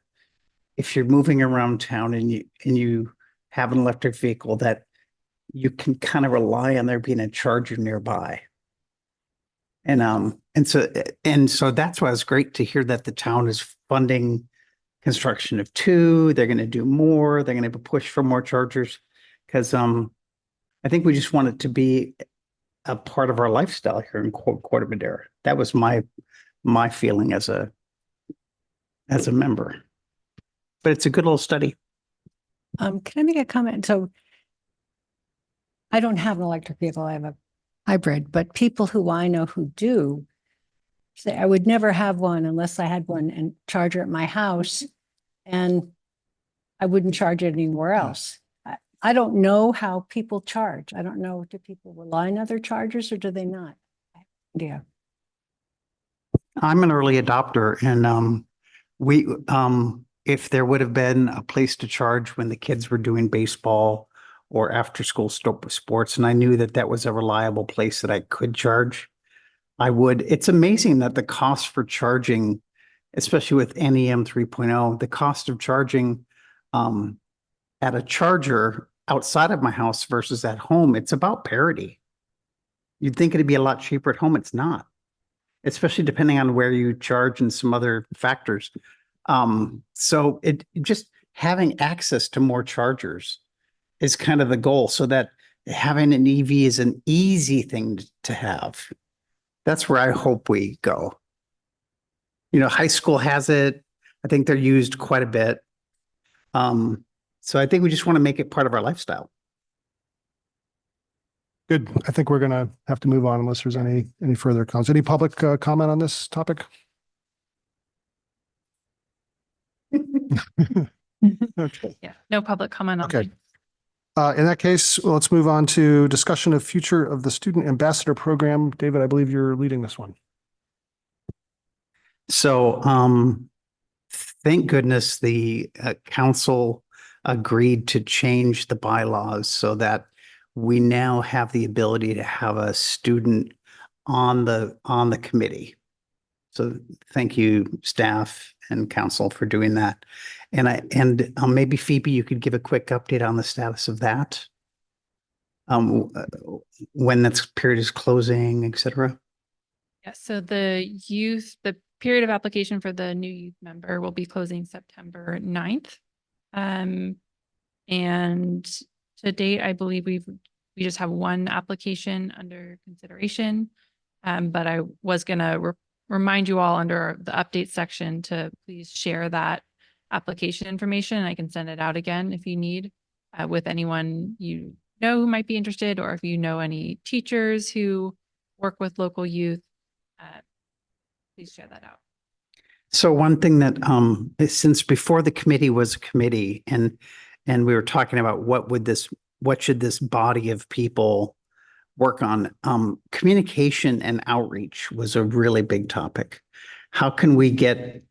if you're moving around town and you have an electric vehicle that you can kind of rely on there being a charger nearby. And so that's why it's great to hear that the town is funding construction of 2. They're going to do more. They're going to have a push for more chargers because I think we just want it to be a part of our lifestyle here in Corte Madera. That was my feeling as a member. But it's a good little study. Can I make a comment? So I don't have an electric vehicle. I have a hybrid, but people who I know who do say I would never have one unless I had one and charger at my house and I wouldn't charge it anywhere else. I don't know how people charge. I don't know, do people rely on other chargers or do they not? Yeah. I'm an early adopter and if there would have been a place to charge when the kids were doing baseball or after school sports, and I knew that was a reliable place that I could charge, I would. It's amazing that the cost for charging, especially with NEM 3.0, the cost of charging at a charger outside of my house versus at home, it's about parity. You'd think it'd be a lot cheaper at home. It's not, especially depending on where you charge and some other factors. So it just having access to more chargers is kind of the goal so that having an EV is an easy thing to have. That's where I hope we go. You know, high school has it. I think they're used quite a bit. So I think we just want to make it part of our lifestyle. Good. I think we're going to have to move on unless there's any further comments. Any public comment on this topic? Okay. Yeah, no public comment on Okay. mine. In that case, well, let's move on to discussion of future of the Student Ambassador Program. David, I believe you're leading this one. So thank goodness the council agreed to change the bylaws so that we now have the ability to have a student on the committee. So thank you, staff and council, for doing that. And maybe Phoebe, you could give a quick update on the status of that. When that period is closing, et cetera. Yeah, so the period of application for the new youth member will be closing September 9th. And to date, I believe we just have one application under consideration. But I was gonna remind you all under the update section to please share that application information. I can send it out again if you need with anyone you know who might be interested, or if you know any teachers who work with local youth, please share that out. So one thing that since before the committee was a committee, and we were talking about what should this body of people work on, communication and outreach was a really big topic. How can we get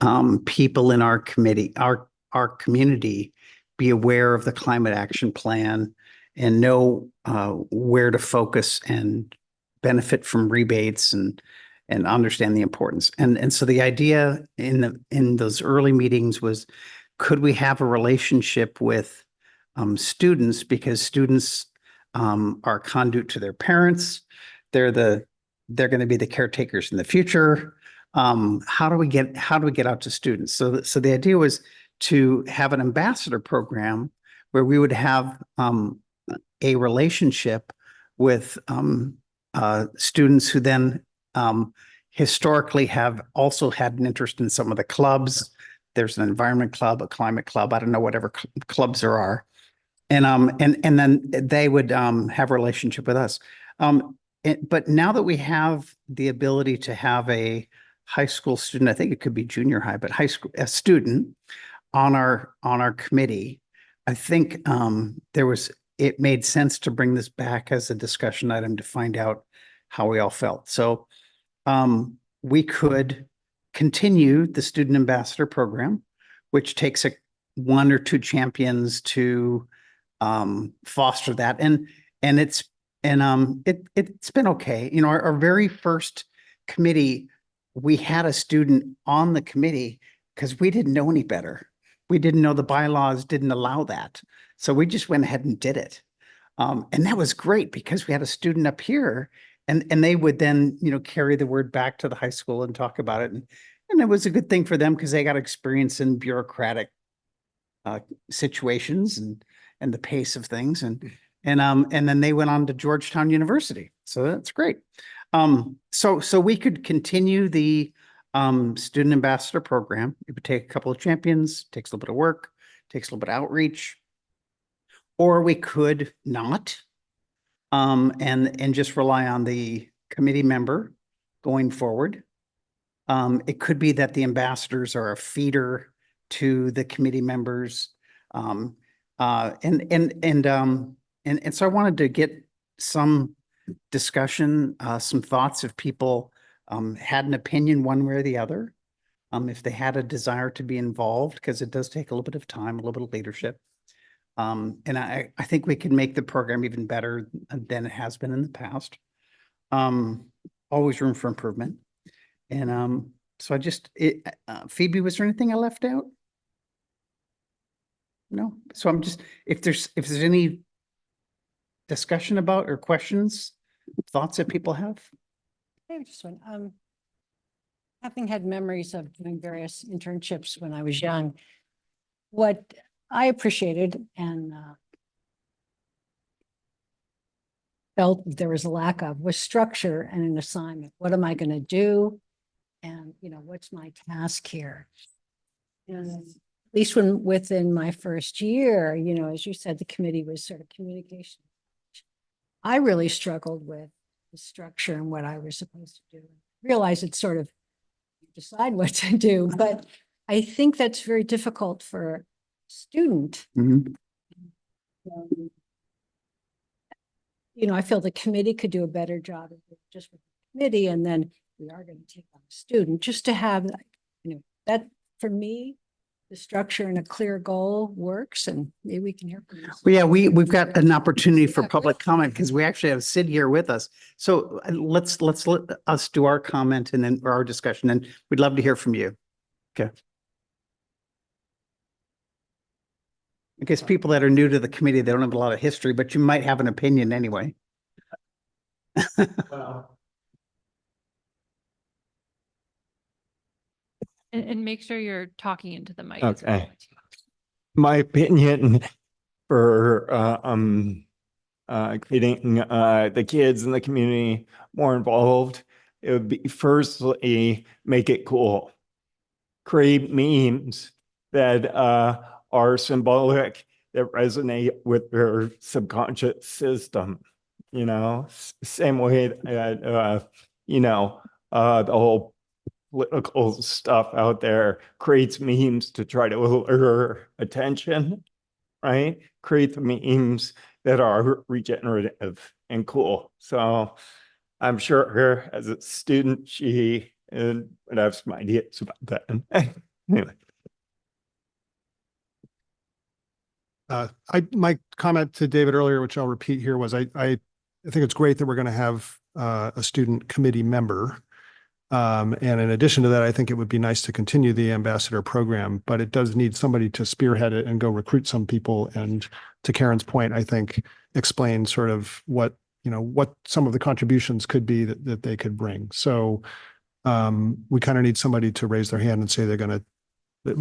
people in our committee, our community, be aware of the climate action plan and know where to focus and benefit from rebates and understand the importance. And so the idea in those early meetings was, could we have a relationship with students, because students are conduit to their parents. They're going to be the caretakers in the future. How do we get out to students? So the idea was to have an ambassador program where we would have a relationship with students who then historically have also had an interest in some of the clubs. There's an environment club, a climate club, I don't know, whatever clubs there are. And then they would have a relationship with us. But now that we have the ability to have a high school student, I think it could be junior high, but high school, a student on our committee, I think it made sense to bring this back as a discussion item to find out how we all felt. So we could continue the student ambassador program, which takes one or two champions to foster that. And it's been okay. You know, our very first committee, we had a student on the committee because we didn't know any better. We didn't know the bylaws didn't allow that. So we just went ahead and did it. And that was great because we had a student up here and they would then, you know, carry the word back to the high school and talk about it. And it was a good thing for them because they got experience in bureaucratic situations and the pace of things. And then they went on to Georgetown University. So that's great. So we could continue the student ambassador program. It would take a couple of champions, takes a little bit of work, takes a little bit of outreach, or we could not, and just rely on the committee member going forward. It could be that the ambassadors are a feeder to the committee members. And so I wanted to get some discussion, some thoughts if people had an opinion one way or the other, if they had a desire to be involved, because it does take a little bit of time, a little bit of leadership. And I think we can make the program even better than it has been in the past. Always room for improvement. And so Phoebe, was there anything I left out? No. So I'm just, if there's any discussion about or questions, thoughts that people have? I just one. Having had memories of doing various internships when I was young, what I appreciated and felt there was a lack of was structure and an assignment. What am I going to do? And, you know, what's my task here? And at least within my first year, you know, as you said, the committee was sort of communication. I really struggled with the structure and what I was supposed to do. Realize it's sort of decide what to do, but I think that's very difficult for a student. Mm-hmm. You know, I feel the committee could do a better job of just with the committee, and then we are going to take on a student just to have, you know, that for me the structure and a clear goal works, and maybe we can hear from you. Well, yeah, we've got an opportunity for Yeah, public comment because we actually have Sid here with us. So let's let us do our comment and then or our discussion, and we'd love to hear from you. Okay. I guess people that are new to the committee, they don't have a lot of history, but you might have an opinion anyway. And make sure you're talking into the mic. as Okay. well. My opinion for getting the kids in the community more involved, it would be firstly make it cool. Create memes that are symbolic, that resonate with their subconscious system. You know, same way that the whole political stuff out there creates memes to try to lure attention, right? Create the memes that are regenerative and cool. So I'm sure her as a student, she would have some ideas about that. Anyway. My comment to David earlier, which I'll repeat here, was I think it's great that we're going to have a student committee member. And in addition to that, I think it would be nice to continue the ambassador program, but it does need somebody to spearhead it and go recruit some people. And to Karen's point, I think explain sort of what some of the contributions could be that they could bring. So we kind of need somebody to raise their hand and say they're going to.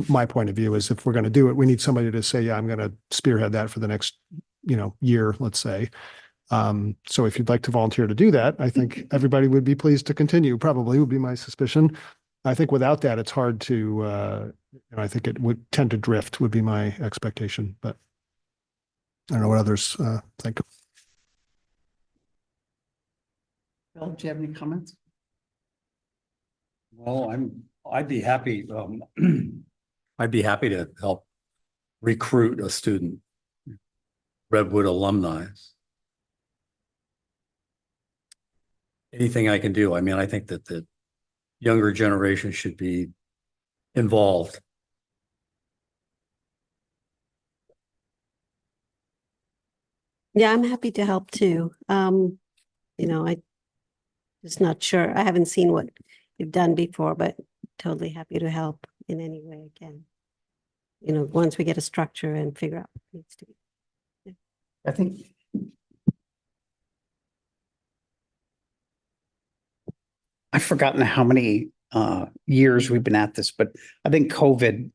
My point of view is if we're going to do it, we need somebody to say, yeah, I'm going to spearhead that for the next, year, let's say. So if you'd like to volunteer to do that, I think everybody would be pleased to continue, probably would be my suspicion. I think without that, it's hard to, I think it would tend to drift would be my expectation, but I don't know what others think. Bill, do you have any comments? Well, I'd be happy, I'd be happy to help recruit a student, Redwood alumni. Anything I can do. I mean, I think that the younger generation should be involved. Yeah, I'm happy to help too. I just not sure. I haven't seen what you've done before, but totally happy to help in any way I can. Once we get a structure and figure out what needs to be. Yeah. I think. I've forgotten how many years we've been at this, but I think COVID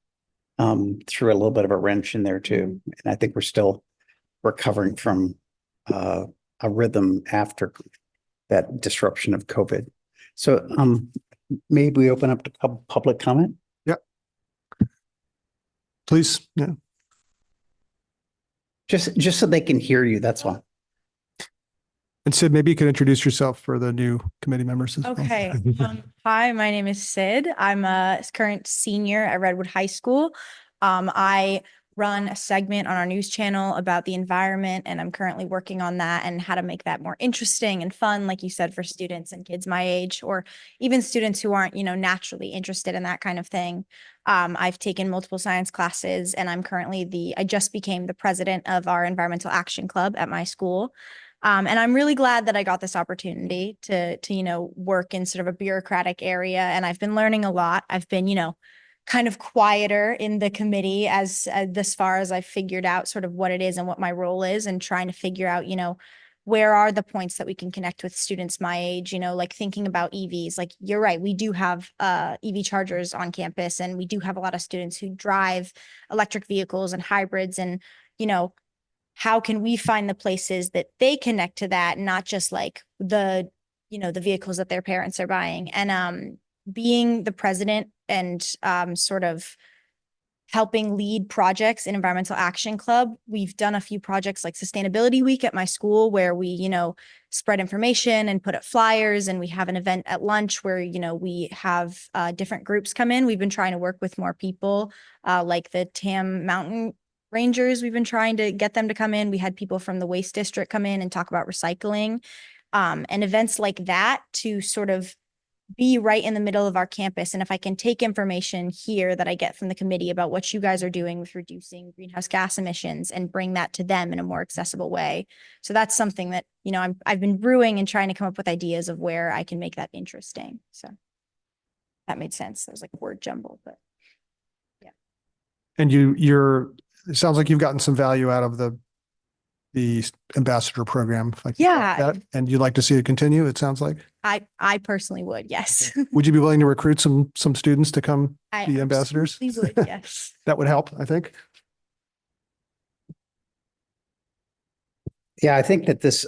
threw a little bit of a wrench in there too. And I think we're still recovering from a rhythm after that disruption of COVID. So maybe we open up to public comment. Yeah. Please. Yeah. Just so they can hear you. That's all. And Sid, maybe you can introduce yourself for the new committee members as well. Okay. Hi, my name is Sid. I'm a current senior at Redwood High School. I run a segment on our news channel about the environment, and I'm currently working on that and how to make that more interesting and fun, like you said, for students and kids my age, or even students who aren't, naturally interested in that kind of thing. I've taken multiple science classes, and I just became the president of our environmental action club at my school. And I'm really glad that I got this opportunity to work in sort of a bureaucratic area. And I've been learning a lot. I've been, kind of quieter in the committee as far as I've figured out sort of what it is and what my role is, and trying to figure out, where are the points that we can connect with students my age, like thinking about EVs. Like, you're right, we do have EV chargers on campus, and we do have a lot of students who drive electric vehicles and hybrids, and, how can we find the places that they connect to that, not just like the vehicles that their parents are buying. And being the president and sort of helping lead projects in Environmental Action Club, we've done a few projects like Sustainability Week at my school, where we, spread information and put up flyers, and we have an event at lunch where, we have different groups come in. We've been trying to work with more people, like the Tam Mountain Rangers. We've been trying to get them to come in. We had people from the Waste District come in and talk about recycling, and events like that to sort of be right in the middle of our campus. And if I can take information here that I get from the committee about what you guys are doing with reducing greenhouse gas emissions and bring that to them in a more accessible way. So that's something that, you know, I've been brewing and trying to come up with ideas of where I can make that interesting. So that made sense. It was like a word jumble, but yeah. And it sounds like you've gotten some value out of the ambassador program. if I can call it Yeah. that, and you'd like to see it continue, it sounds like. I personally would, yes. Would you be willing to recruit some students to come I be ambassadors? absolutely would, yes. That would help, I think. Yeah, I think that this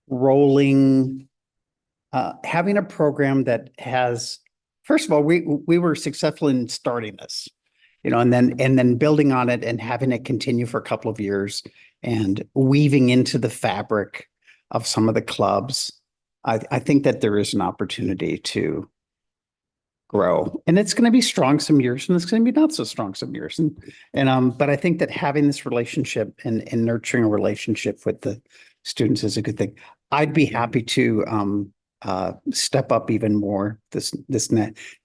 rolling having a program that has, first of all, we were successful in starting this, you know, and then building on it and having it continue for a couple of years and weaving into the fabric of some of the clubs. I think that there is an opportunity to grow, and it's going to be strong some years and it's going to be not so strong some years. But I think that having this relationship and nurturing a relationship with the students is a good thing. I'd be happy to step up even more this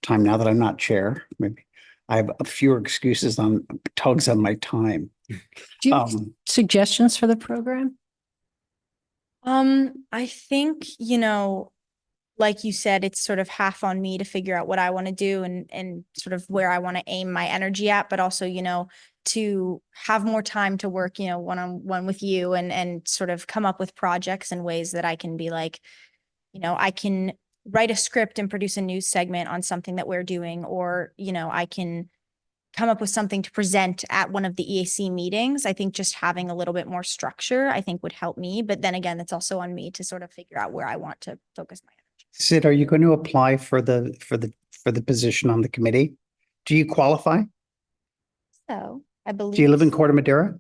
time now that I'm not chair. Maybe I have a fewer excuses on tugs on my time. Do you have suggestions for the program? I think, you know, like you said, it's sort of half on me to figure out what I want to do and sort of where I want to aim my energy at, but also, you know, to have more time to work, you know, one-on-one with you and sort of come up with projects and ways that I can be like, you know, I can write a script and produce a news segment on something that we're doing, or, you know, I can come up with something to present at one of the EAC meetings. I think just having a little bit more structure, I think would help me. But then again, it's also on me to sort of figure out where I want to focus my energy. Sid, are you going to apply for the position on the committee? Do you qualify? So I believe. Do you live in Corte Madera?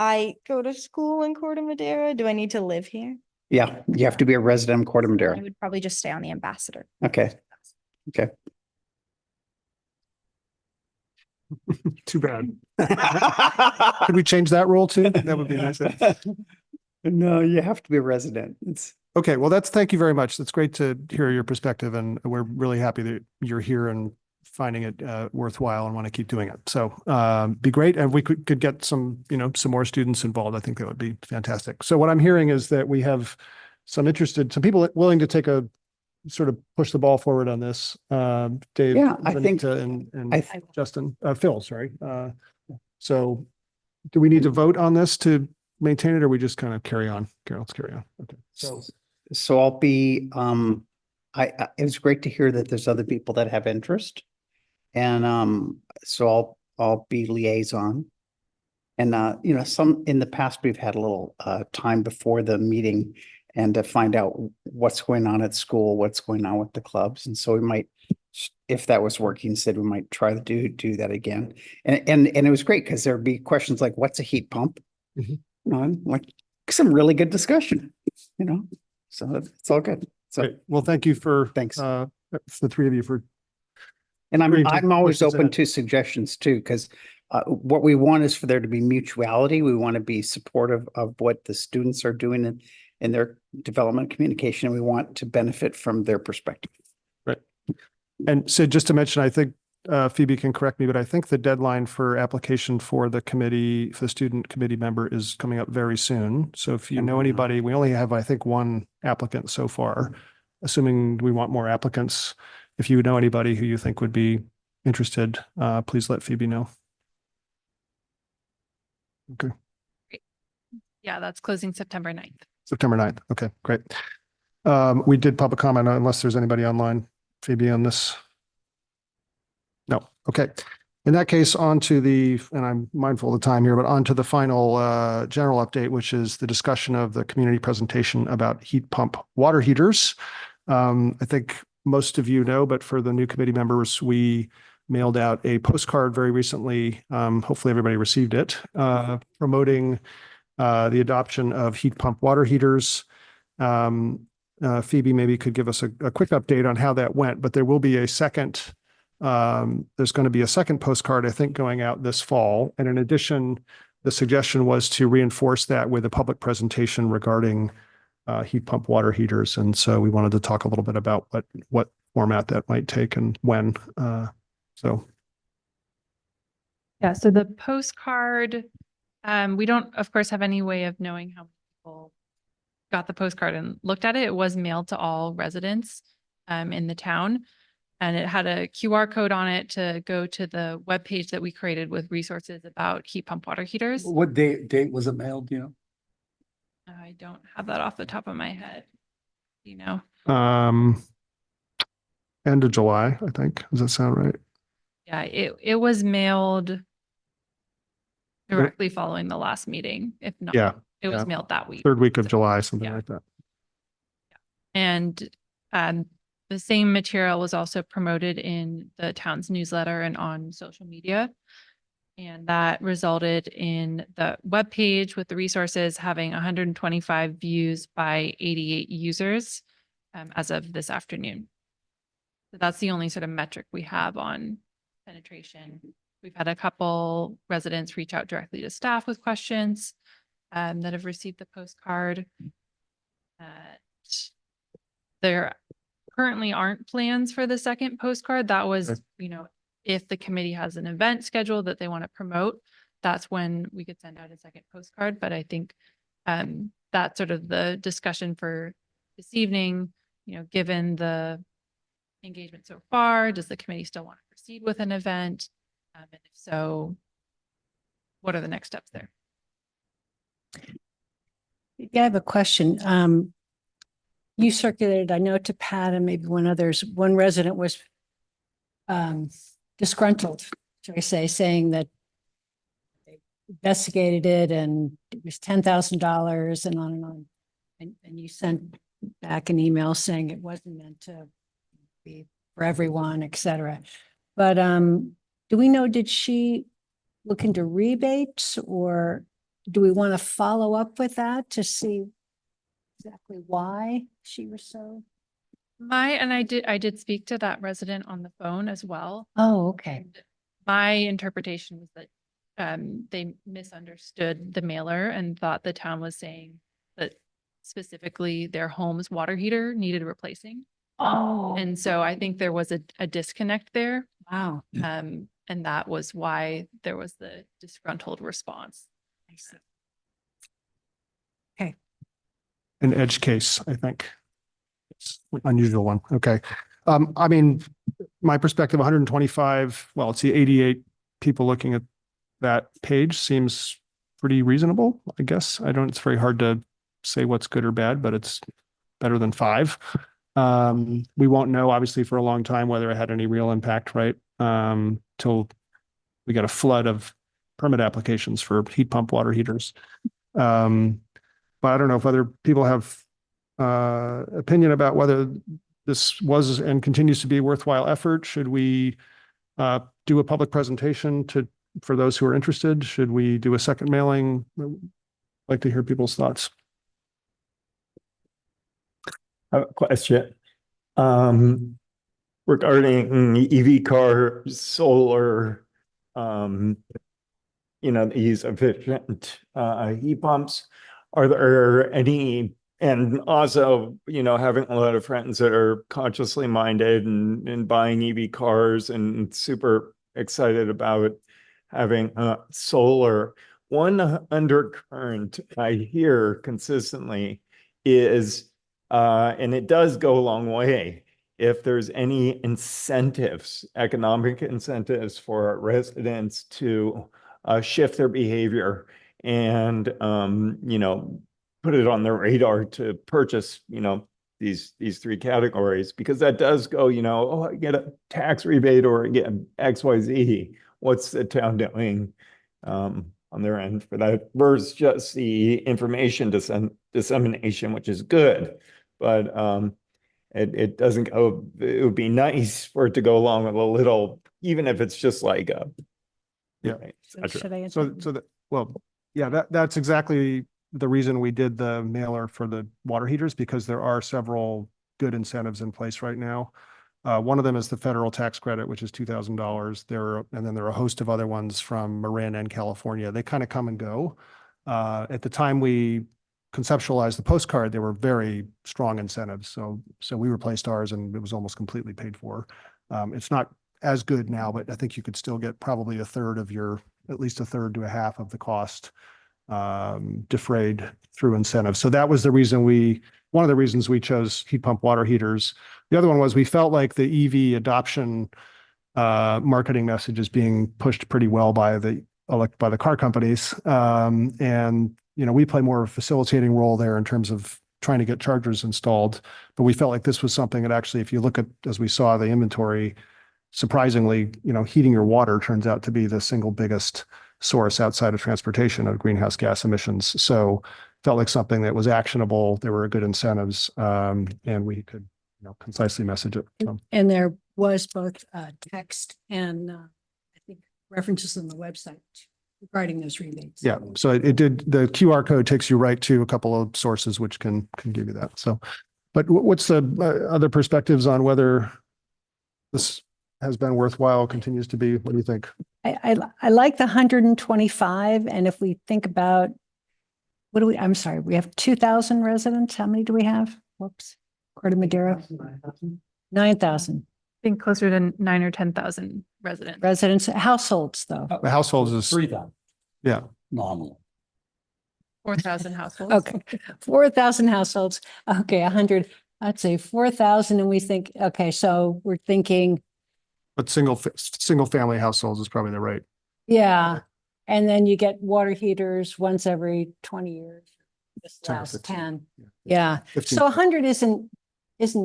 I go to school in Corte Madera. Do I need to live here? Yeah, you have to be a resident of Corte I Madera. would probably just stay on the ambassador. Okay. Okay. Too bad. Could we change that rule too? That would be nice. No, you have to be a resident. It's Okay, well, thank you very much. That's great to hear your perspective, and we're really happy that you're here and finding it worthwhile and want to keep doing it. So be great. And we could get some more students involved. I think that would be fantastic. So what I'm hearing is that we have some people willing to take a sort of push the ball forward on this. Dave, Yeah, I think- Vanita, and Justin, Phil, sorry. So do we need to vote on this to maintain it, or we just kind of carry on? Carol, let's carry on. Okay. So I'll be, it was great to hear that there's other people that have interest. And so I'll be liaison. And you know, in the past, we've had a little time before the meeting and to find out what's going on at school, what's going on with the clubs. And so we might, if that was working, Sid, we might try to do that again. And it was great because there'd be questions like, what's a heat pump? Mm-hmm. You know, like some really good discussion, you know, so it's all good. So Great. Well, thank you thanks. The three of you for. And agreeing to I'm always push this open ahead. to suggestions too, because what we want is for there to be mutuality. We want to be supportive of what the students are doing in their development communication. We want to benefit from their perspective. Right. And Sid, just to mention, I think Phoebe can correct me, but I think the deadline for application for the committee, for the student committee member, is coming up very soon. So if you know anybody, we only have, I think, one applicant so far, assuming we want more applicants. If you know anybody who you think would be interested, please let Phoebe know. Okay. Yeah, that's closing September 9th. September 9th. Okay, great. We did public comment unless there's anybody online, Phoebe, on this. No. Okay. In that case, on to and I'm mindful of the time here, but on to the final general update, which is the discussion of the community presentation about heat pump water heaters. I think most of you know, but for the new committee members, we mailed out a postcard very recently. Hopefully everybody received it, promoting the adoption of heat pump water heaters. Phoebe maybe could give us a quick update on how that went, but there will be a second, there's going to be a second postcard, I think, going out this fall. And in addition, the suggestion was to reinforce that with a public presentation regarding heat pump water heaters. And so we wanted to talk a little bit about what format that might take and when. So Yeah, so the postcard, we don't, of course, have any way of knowing how many people got the postcard and looked at it. It was mailed to all residents in the town. And it had a QR code on it to go to the webpage that we created with resources about heat pump water heaters. What date was it mailed, you know? I don't have that off the top of my head. You know, end of July, I think. Does that sound right? yeah, it was mailed directly following the last meeting. If not, Yeah. it was yeah. mailed that week. Third week of July, something yeah. like that. And the same material was also promoted in the town's newsletter and on social media. And that resulted in the webpage with the resources having 125 views by 88 users as of this afternoon. So that's the only sort of metric we have on penetration. We've had a couple residents reach out directly to staff with questions that have received the postcard. There currently aren't plans for the second postcard. That was, Okay. you know, if the committee has an event scheduled that they want to promote, that's when we could send out a second postcard. But I think that's sort of the discussion for this evening, you know, given the engagement so far, does the committee still want to proceed with an event? And if so, what are the next steps there? Yeah, I have a question. You circulated, I know to Pat and maybe one resident was disgruntled, shall I say, saying that they investigated it and it was $10,000 and on and on. And you sent back an email saying it wasn't meant to be for everyone, et cetera. But do we know, did she look into rebates, or do we want to follow up with that to see exactly why she was so? I did speak to that resident on the phone as well. Oh, okay. And my interpretation was that they misunderstood the mailer and thought the town was saying that specifically their home's water heater needed replacing. Oh. And so I think there was a disconnect there. Wow. And that was why there was the disgruntled response. I see. Okay. An edge case, I think. It's an unusual one. Okay. I mean, my perspective, 125, well, it's the 88 people looking at that page seems pretty reasonable, I guess. It's very hard to say what's good or bad, but it's better than 5. We won't know obviously for a long time whether it had any real impact, right? Till we get a flood of permit applications for heat pump water heaters. But I don't know if other people have opinion about whether this was and continues to be a worthwhile effort. Should we do a public presentation for those who are interested? Should we do a second mailing? I'd like to hear people's thoughts. I have a question. Regarding EV cars, solar, these efficient heat pumps, are there any, and also, having a lot of friends that are consciously minded and buying EV cars and super excited about having solar. One undercurrent I hear consistently is, and it does go a long way, if there's any incentives, economic incentives for residents to shift their behavior and, put it on their radar to purchase, these 3 categories, because that does go, oh, I get a tax rebate or I get XYZ. What's the town doing on their end for that versus just the information dissemination, which is good, but it doesn't go. It would be nice for it to go along with a little, even if it's just like a. Yeah. Should I answer? That's exactly the reason we did the mailer for the water heaters, because there are several good incentives in place right now. One of them is the federal tax credit, which is $2,000. And then there are a host of other ones from Marin and California. They kind of come and go. At the time we conceptualized the postcard, there were very strong incentives. So we replaced ours and it was almost completely paid for. It's not as good now, but I think you could still get probably at least a third to a half of the cost defrayed through incentives. So that was one of the reasons we chose heat pump water heaters. The other one was we felt like the EV adoption marketing message is being pushed pretty well by the car companies. And, we play more of a facilitating role there in terms of trying to get chargers installed. But we felt like this was something that actually, if you look at, as we saw the inventory, surprisingly, heating your water turns out to be the single biggest source outside of transportation of greenhouse gas emissions. So felt like something that was actionable. There were good incentives, and we could, concisely message it. So. And there was both text and I think references on the website regarding those rebates. Yeah, so it did, the QR code takes you right to a couple of sources which can give you that. So, but what's the other perspectives on whether this has been worthwhile, continues to be? What do you think? I like the 125. And if we think about, I'm sorry, we have 2,000 residents. How many do we have? Whoops. Corte Madera. 9,000. I think closer to 9 or 10,000 residents. Residents, households though. The households is 3,000 yeah. nominal. 4,000 households. Okay, 4,000 households. Okay, 100. I'd say 4,000, and we think, okay, so we're thinking, But single family households is probably the right. yeah. And then you get water heaters once every 20 years. This 10 or last 15. 10. Yeah. 15. So 100 isn't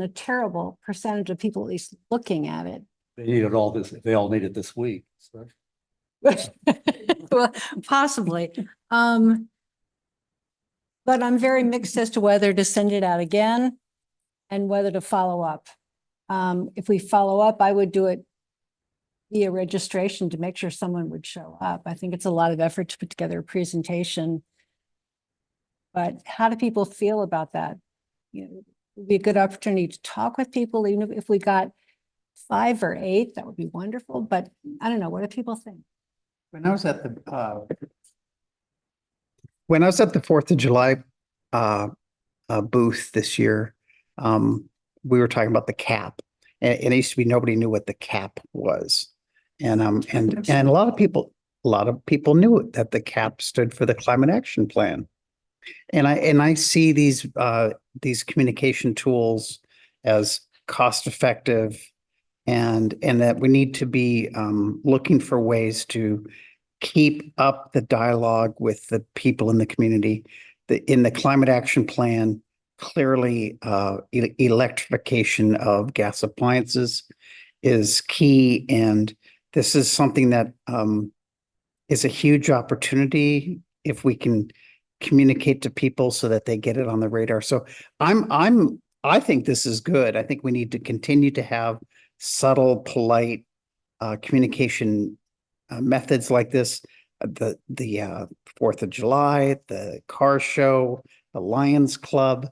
a terrible percentage of people at least looking at it. They need it all they all need it this week. So. Well, possibly. But I'm very mixed as to whether to send it out again and whether to follow up. If we follow up, I would do it via registration to make sure someone would show up. I think it's a lot of effort to put together a presentation. But how do people feel about that? It would be a good opportunity to talk with people, even if we got 5 or 8, that would be wonderful. But I don't know, what do people think? When I was at the 4th of July booth this year, we were talking about the cap, and it used to be nobody knew what the cap was, and a lot of people knew that the cap stood for the Climate Action Plan, and I see these communication tools as cost effective, and that we need to be looking for ways to keep up the dialogue with the people in the community. In the Climate Action Plan, clearly electrification of gas appliances is key. And this is something that is a huge opportunity if we can communicate to people so that they get it on the radar. So I think this is good. I think we need to continue to have subtle, polite communication methods like this. The 4th of July, the car show, the Lions Club,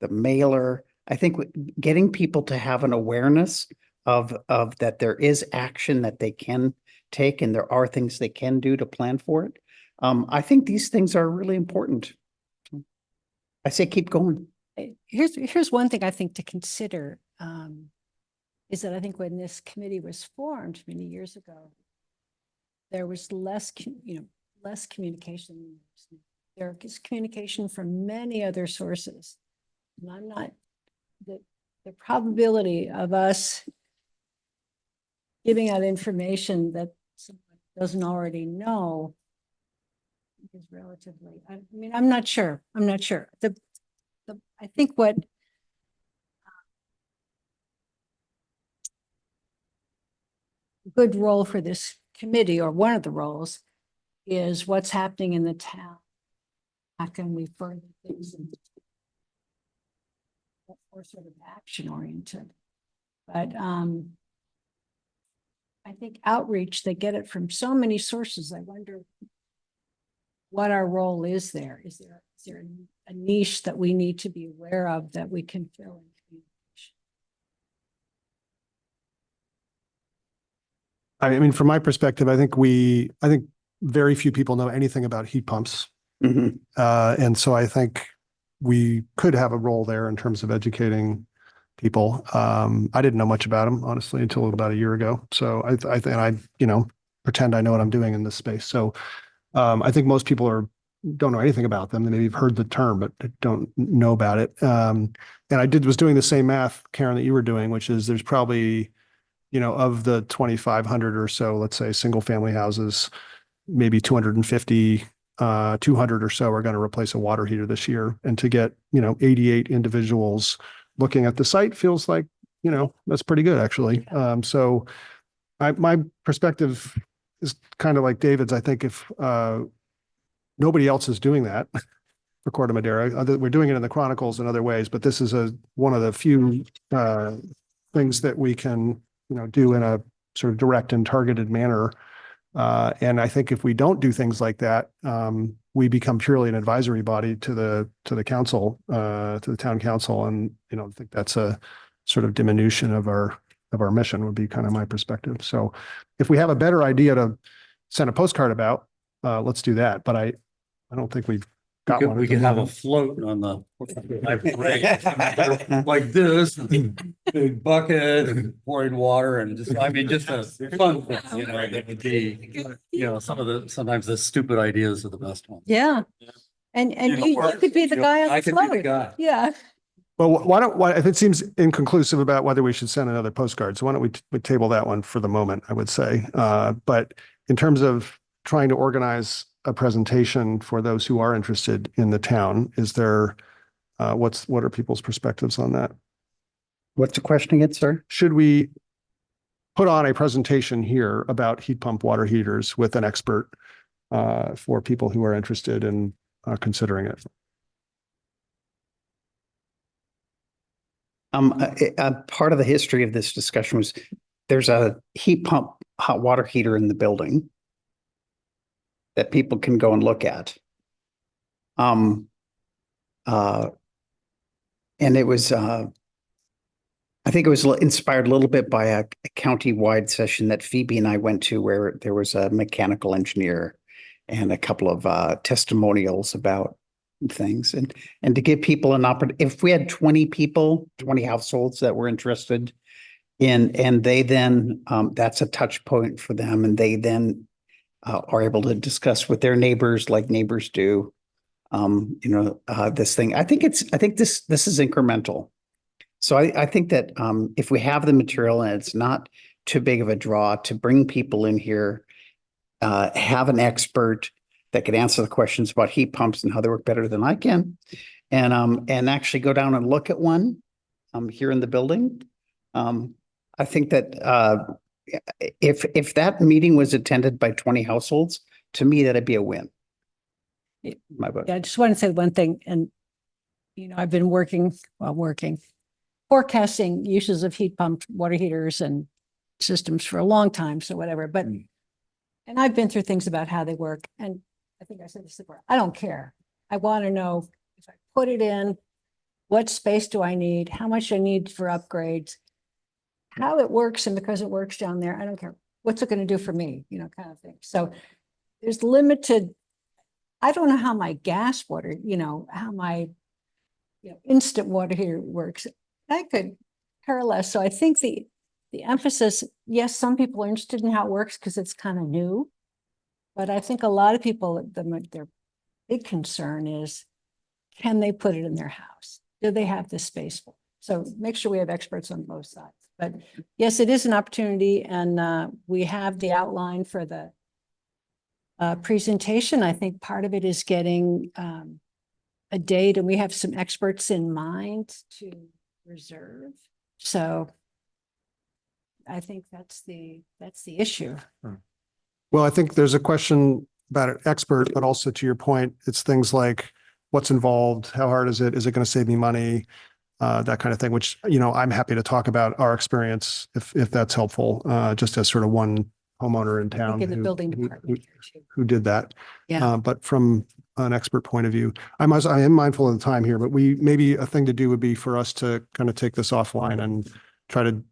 the mailer. I think getting people to have an awareness of that there is action that they can take and there are things they can do to plan for it. I think these things are really important. I say keep going. Here's one thing I think to consider, is that I think when this committee was formed many years ago, there was less communication. There is communication from many other sources. And I'm not, the probability of us giving out information that someone doesn't already know is relatively, I mean, I'm not sure. I think what good role for this committee, or one of the roles, is what's happening in the town. How can we further things more sort of action oriented? But I think outreach, they get it from so many sources. I wonder what our role is there. Is there a niche that we need to be aware of that we can fill in communication? I mean, from my perspective, I think very few people know anything about heat pumps. Mm-hmm. And so I think we could have a role there in terms of educating people. I didn't know much about them, honestly, until about a year ago. So I think I, pretend I know what I'm doing in this space. So I think most people don't know anything about them. They maybe have heard the term, but don't know about it. And I was doing the same math, Karen, that you were doing, which is there's probably, of the 2,500 or so, let's say, single family houses, maybe 250, 200 or so are going to replace a water heater this year. And to get, 88 individuals looking at the site feels like, that's pretty good, actually. So my perspective is kind of like David's. I think if nobody else is doing that for Corte Madera, we're doing it in the Chronicles and other ways, but this is one of the few things that we can, do in a sort of direct and targeted manner. And I think if we don't do things like that, we become purely an advisory body to the council, to the town council. And, I think that's a sort of diminution of our mission, would be kind of my perspective. So if we have a better idea to send a postcard about, let's do that. But I don't think we've got one. We could have a float on the like this, big bucket, pouring water, and just a fun thing, that would be, sometimes the stupid ideas are the best ones. Yeah. And you could be the guy on the I could be the float. guy. Yeah. Well, if it seems inconclusive about whether we should send another postcard, so why don't we table that one for the moment, I would say. But in terms of trying to organize a presentation for those who are interested in the town, is there, what are people's perspectives on that? What's the question again, sir? Should we put on a presentation here about heat pump water heaters with an expert for people who are interested in considering it? Part of the history of this discussion was there's a heat pump hot water heater in the building that people can go and look at. And it was, I think it was inspired a little bit by a county-wide session that Phoebe and I went to, where there was a mechanical engineer and a couple of testimonials about things, and to give people an opportunity. If we had 20 people, 20 households that were interested in, and they then, that's a touch point for them, and they then are able to discuss with their neighbors, like neighbors do, this thing. I think this is incremental. So I think that if we have the material and it's not too big of a draw to bring people in here, have an expert that could answer the questions about heat pumps and how they work better than I can, and actually go down and look at one here in the building. I think that if that meeting was attended by 20 households, to me, that'd be a win. My vote. Yeah, I just want to say one thing. And, I've been forecasting uses of heat pumps, water heaters and systems for a long time. So whatever, but, and I've been through things about how they work. And I think I said this before, I don't care. I want to know if I put it in, what space do I need? How much I need for upgrades? How it works, and because it works down there, I don't care. What's it going to do for me, kind of thing. So there's limited, I don't know how my gas water, how my instant water heater works. I could care less. So I think the emphasis, yes, some people are interested in how it works because it's kind of new. But I think a lot of people, their big concern is, can they put it in their house? Do they have the space for it? So make sure we have experts on both sides. But yes, it is an opportunity, and we have the outline for the presentation. I think part of it is getting a date, and we have some experts in mind to reserve. So I think that's the issue. Well, I think there's a question about an expert, but also to your point, it's things like what's involved, how hard is it? Is it going to save me money? That kind of thing, which, I'm happy to talk about our experience if that's helpful, just as sort of one homeowner in town In the building department who did that. Yeah. But from an expert point of view, I am mindful of the time here, but maybe a thing to do would be for us to kind of take this offline and try to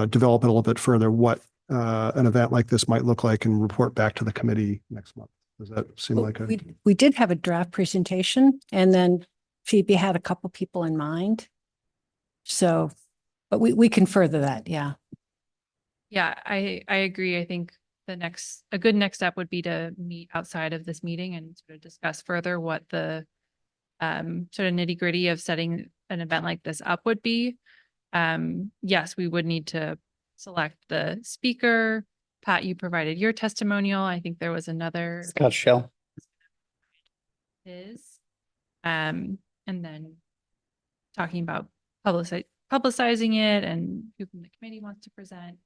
develop it a little bit further, what an event like this might look like, and report back to the committee next month. Does that seem like we did have a draft presentation, and then Phoebe had a couple people in mind. So, but we can further that, yeah. Yeah, I agree. I think a good next step would be to meet outside of this meeting and sort of discuss further what the sort of nitty gritty of setting an event like this up would be. Yes, we would need to select the speaker. Pat, you provided your testimonial. I think there was another Scott Shell. his. And then talking about publicizing it and who from the committee wants to present.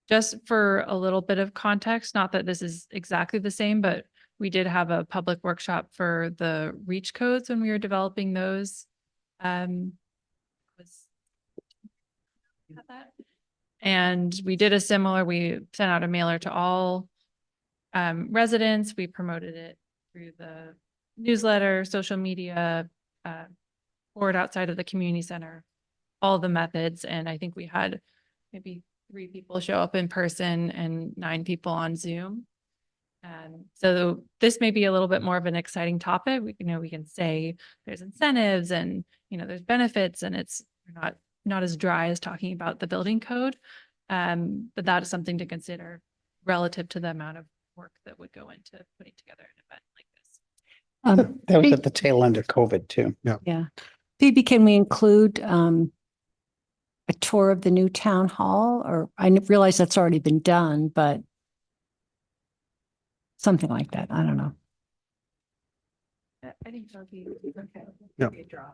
Just for a little bit of context, not that this is exactly the same, but we did have a public workshop for the REACH codes when we were developing those. And we did a similar, we sent out a mailer to all residents. We promoted it through the newsletter, social media, board outside of the community center, all the methods. And I think we had maybe 3 people show up in person and 9 people on Zoom. So this may be a little bit more of an exciting topic. We can say there's incentives and, there's benefits, and it's not as dry as talking about the building code. But that is something to consider relative to the amount of work that would go into putting together an event like this. That was at the tail end of COVID too. Yeah. Phoebe, can we include a tour of the new town hall? Or I realize that's already been done, but something like that. I don't know. I think that would be okay. Yeah. Be a draw.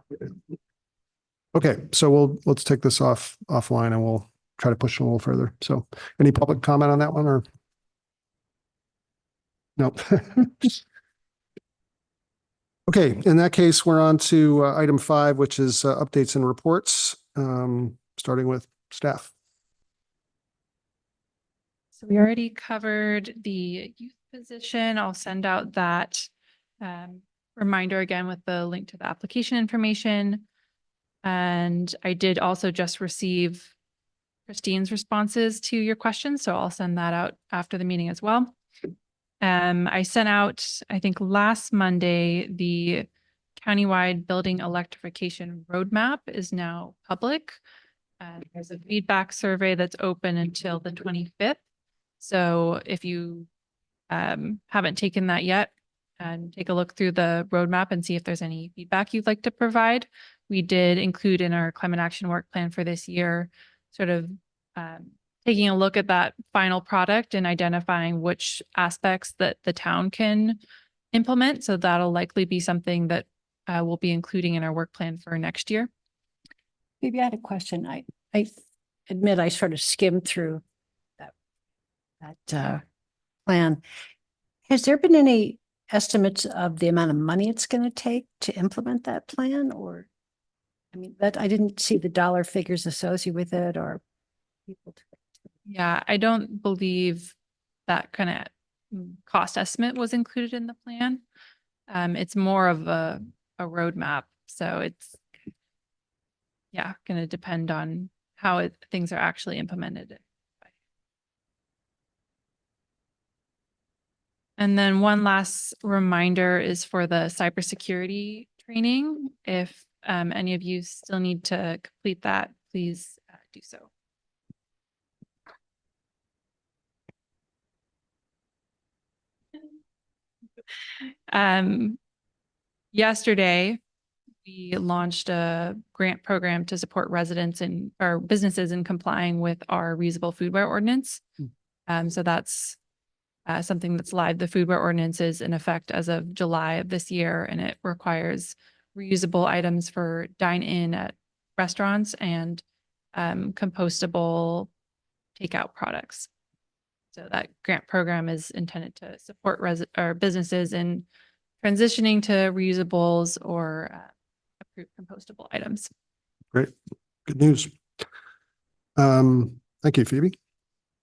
Okay, so let's take this offline and we'll try to push it a little further. So any public comment on that one or? No. Okay, in that case, we're on to item 5, which is updates and reports, starting with staff. So we already covered the youth position. I'll send out that reminder again with the link to the application information. And I did also just receive Christine's responses to your questions, so I'll send that out after the meeting as well. I sent out, I think last Monday, the countywide building electrification roadmap is now public. There's a feedback survey that's open until the 25th. So if you haven't taken that yet, take a look through the roadmap and see if there's any feedback you'd like to provide. We did include in our climate action work plan for this year, sort of taking a look at that final product and identifying which aspects that the town can implement. So that'll likely be something that we'll be including in our work plan for next year. Maybe I had a question. I admit I sort of skimmed through that plan. Has there been any estimates of the amount of money it's going to take to implement that plan? Or, I mean, that I didn't see the dollar figures associated with it or people. Yeah, I don't believe that kind of cost estimate was included in the plan. It's more of a roadmap. So it's, yeah, going to depend on how things are actually implemented. And then one last reminder is for the cybersecurity training. If any of you still need to complete that, please do so. Yesterday, we launched a grant program to support residents or businesses in complying with our reusable foodware ordinance. So that's something that's live. The foodware ordinance is in effect as of July of this year, and it requires reusable items for dine-in at restaurants and compostable takeout products. So that grant program is intended to support businesses in transitioning to reusables or approved compostable items. Great, good news. Thank you, Phoebe.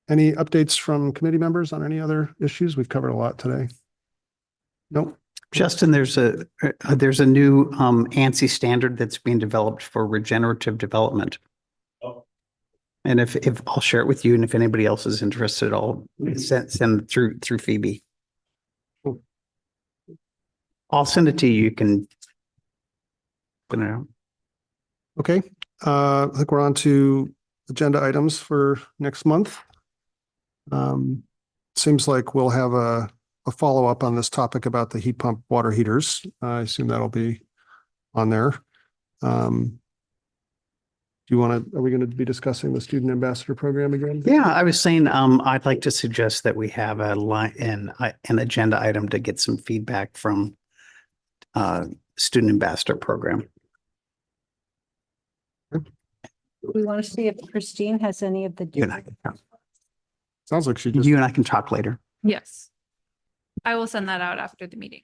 Any updates from committee members on any other issues? We've covered a lot today. Nope. Justin, there's a new ANSI standard that's being developed for regenerative development. Oh. And if I'll share it with you, and if anybody else is interested, I'll send it through Phoebe. I'll send it to you. You can. Put it out. Okay, I think we're on to agenda items for next month. Seems like we'll have a follow-up on this topic about the heat pump water heaters. I assume that'll be on there. Do you want to, are we going to be discussing the student ambassador program again? Yeah, I was saying, I'd like to suggest that we have a line, an agenda item to get some feedback from student ambassador program. We want to see if Christine has any of the. You and I can talk. Sounds like she just. You and I can talk later. Yes. I will send that out after the meeting.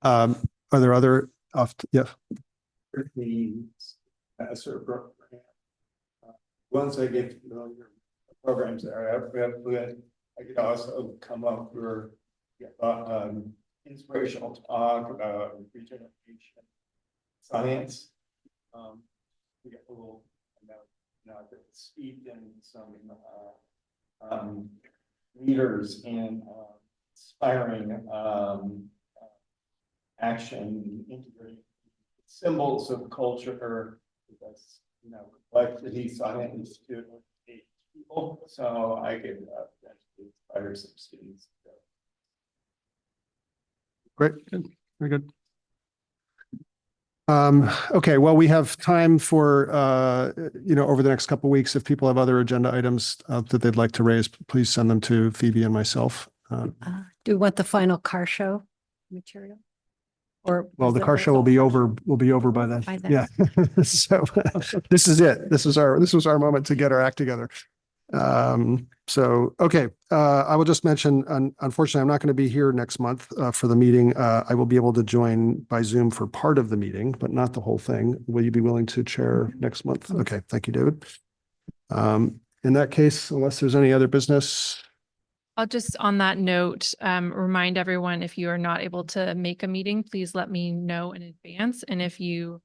Are there other, yeah, The sort of program. Once I get familiar with the programs that are with, I could also come up with inspirational talk about regeneration science. We get a little, speak in some leaders in inspiring action, integrating symbols of culture, because complexity science to people. So I could inspire some students. great, good, very good. Okay, well, we have time for, over the next couple of weeks, if people have other agenda items that they'd like to raise, please send them to Phoebe and myself. Do we want the final car show material? Or well, the car show will be over by then. By then. Yeah. So this is it. This was our moment to get our act together. So, okay. I will just mention, unfortunately, I'm not going to be here next month for the meeting. I will be able to join by Zoom for part of the meeting, but not the whole thing. Will you be willing to chair next month? Okay. Thank you, David. In that case, unless there's any other business. I'll just, on that note, remind everyone, if you are not able to make a meeting, please let me know in advance. And if you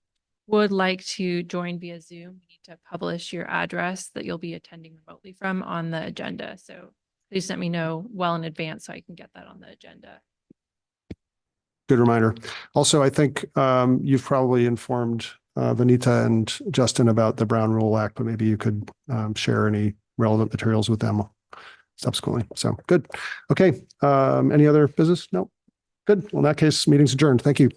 would like to join via Zoom, you need to publish your address that you'll be attending remotely from on the agenda. So please let me know well in advance so I can get that on the agenda. Good reminder. Also, I think you've probably informed Vanita and Justin about the Brown Rule Act, but maybe you could share any relevant materials with them subsequently. So good. Okay. Any other business? No. Good. Well, in that case, meeting's adjourned. Thank you.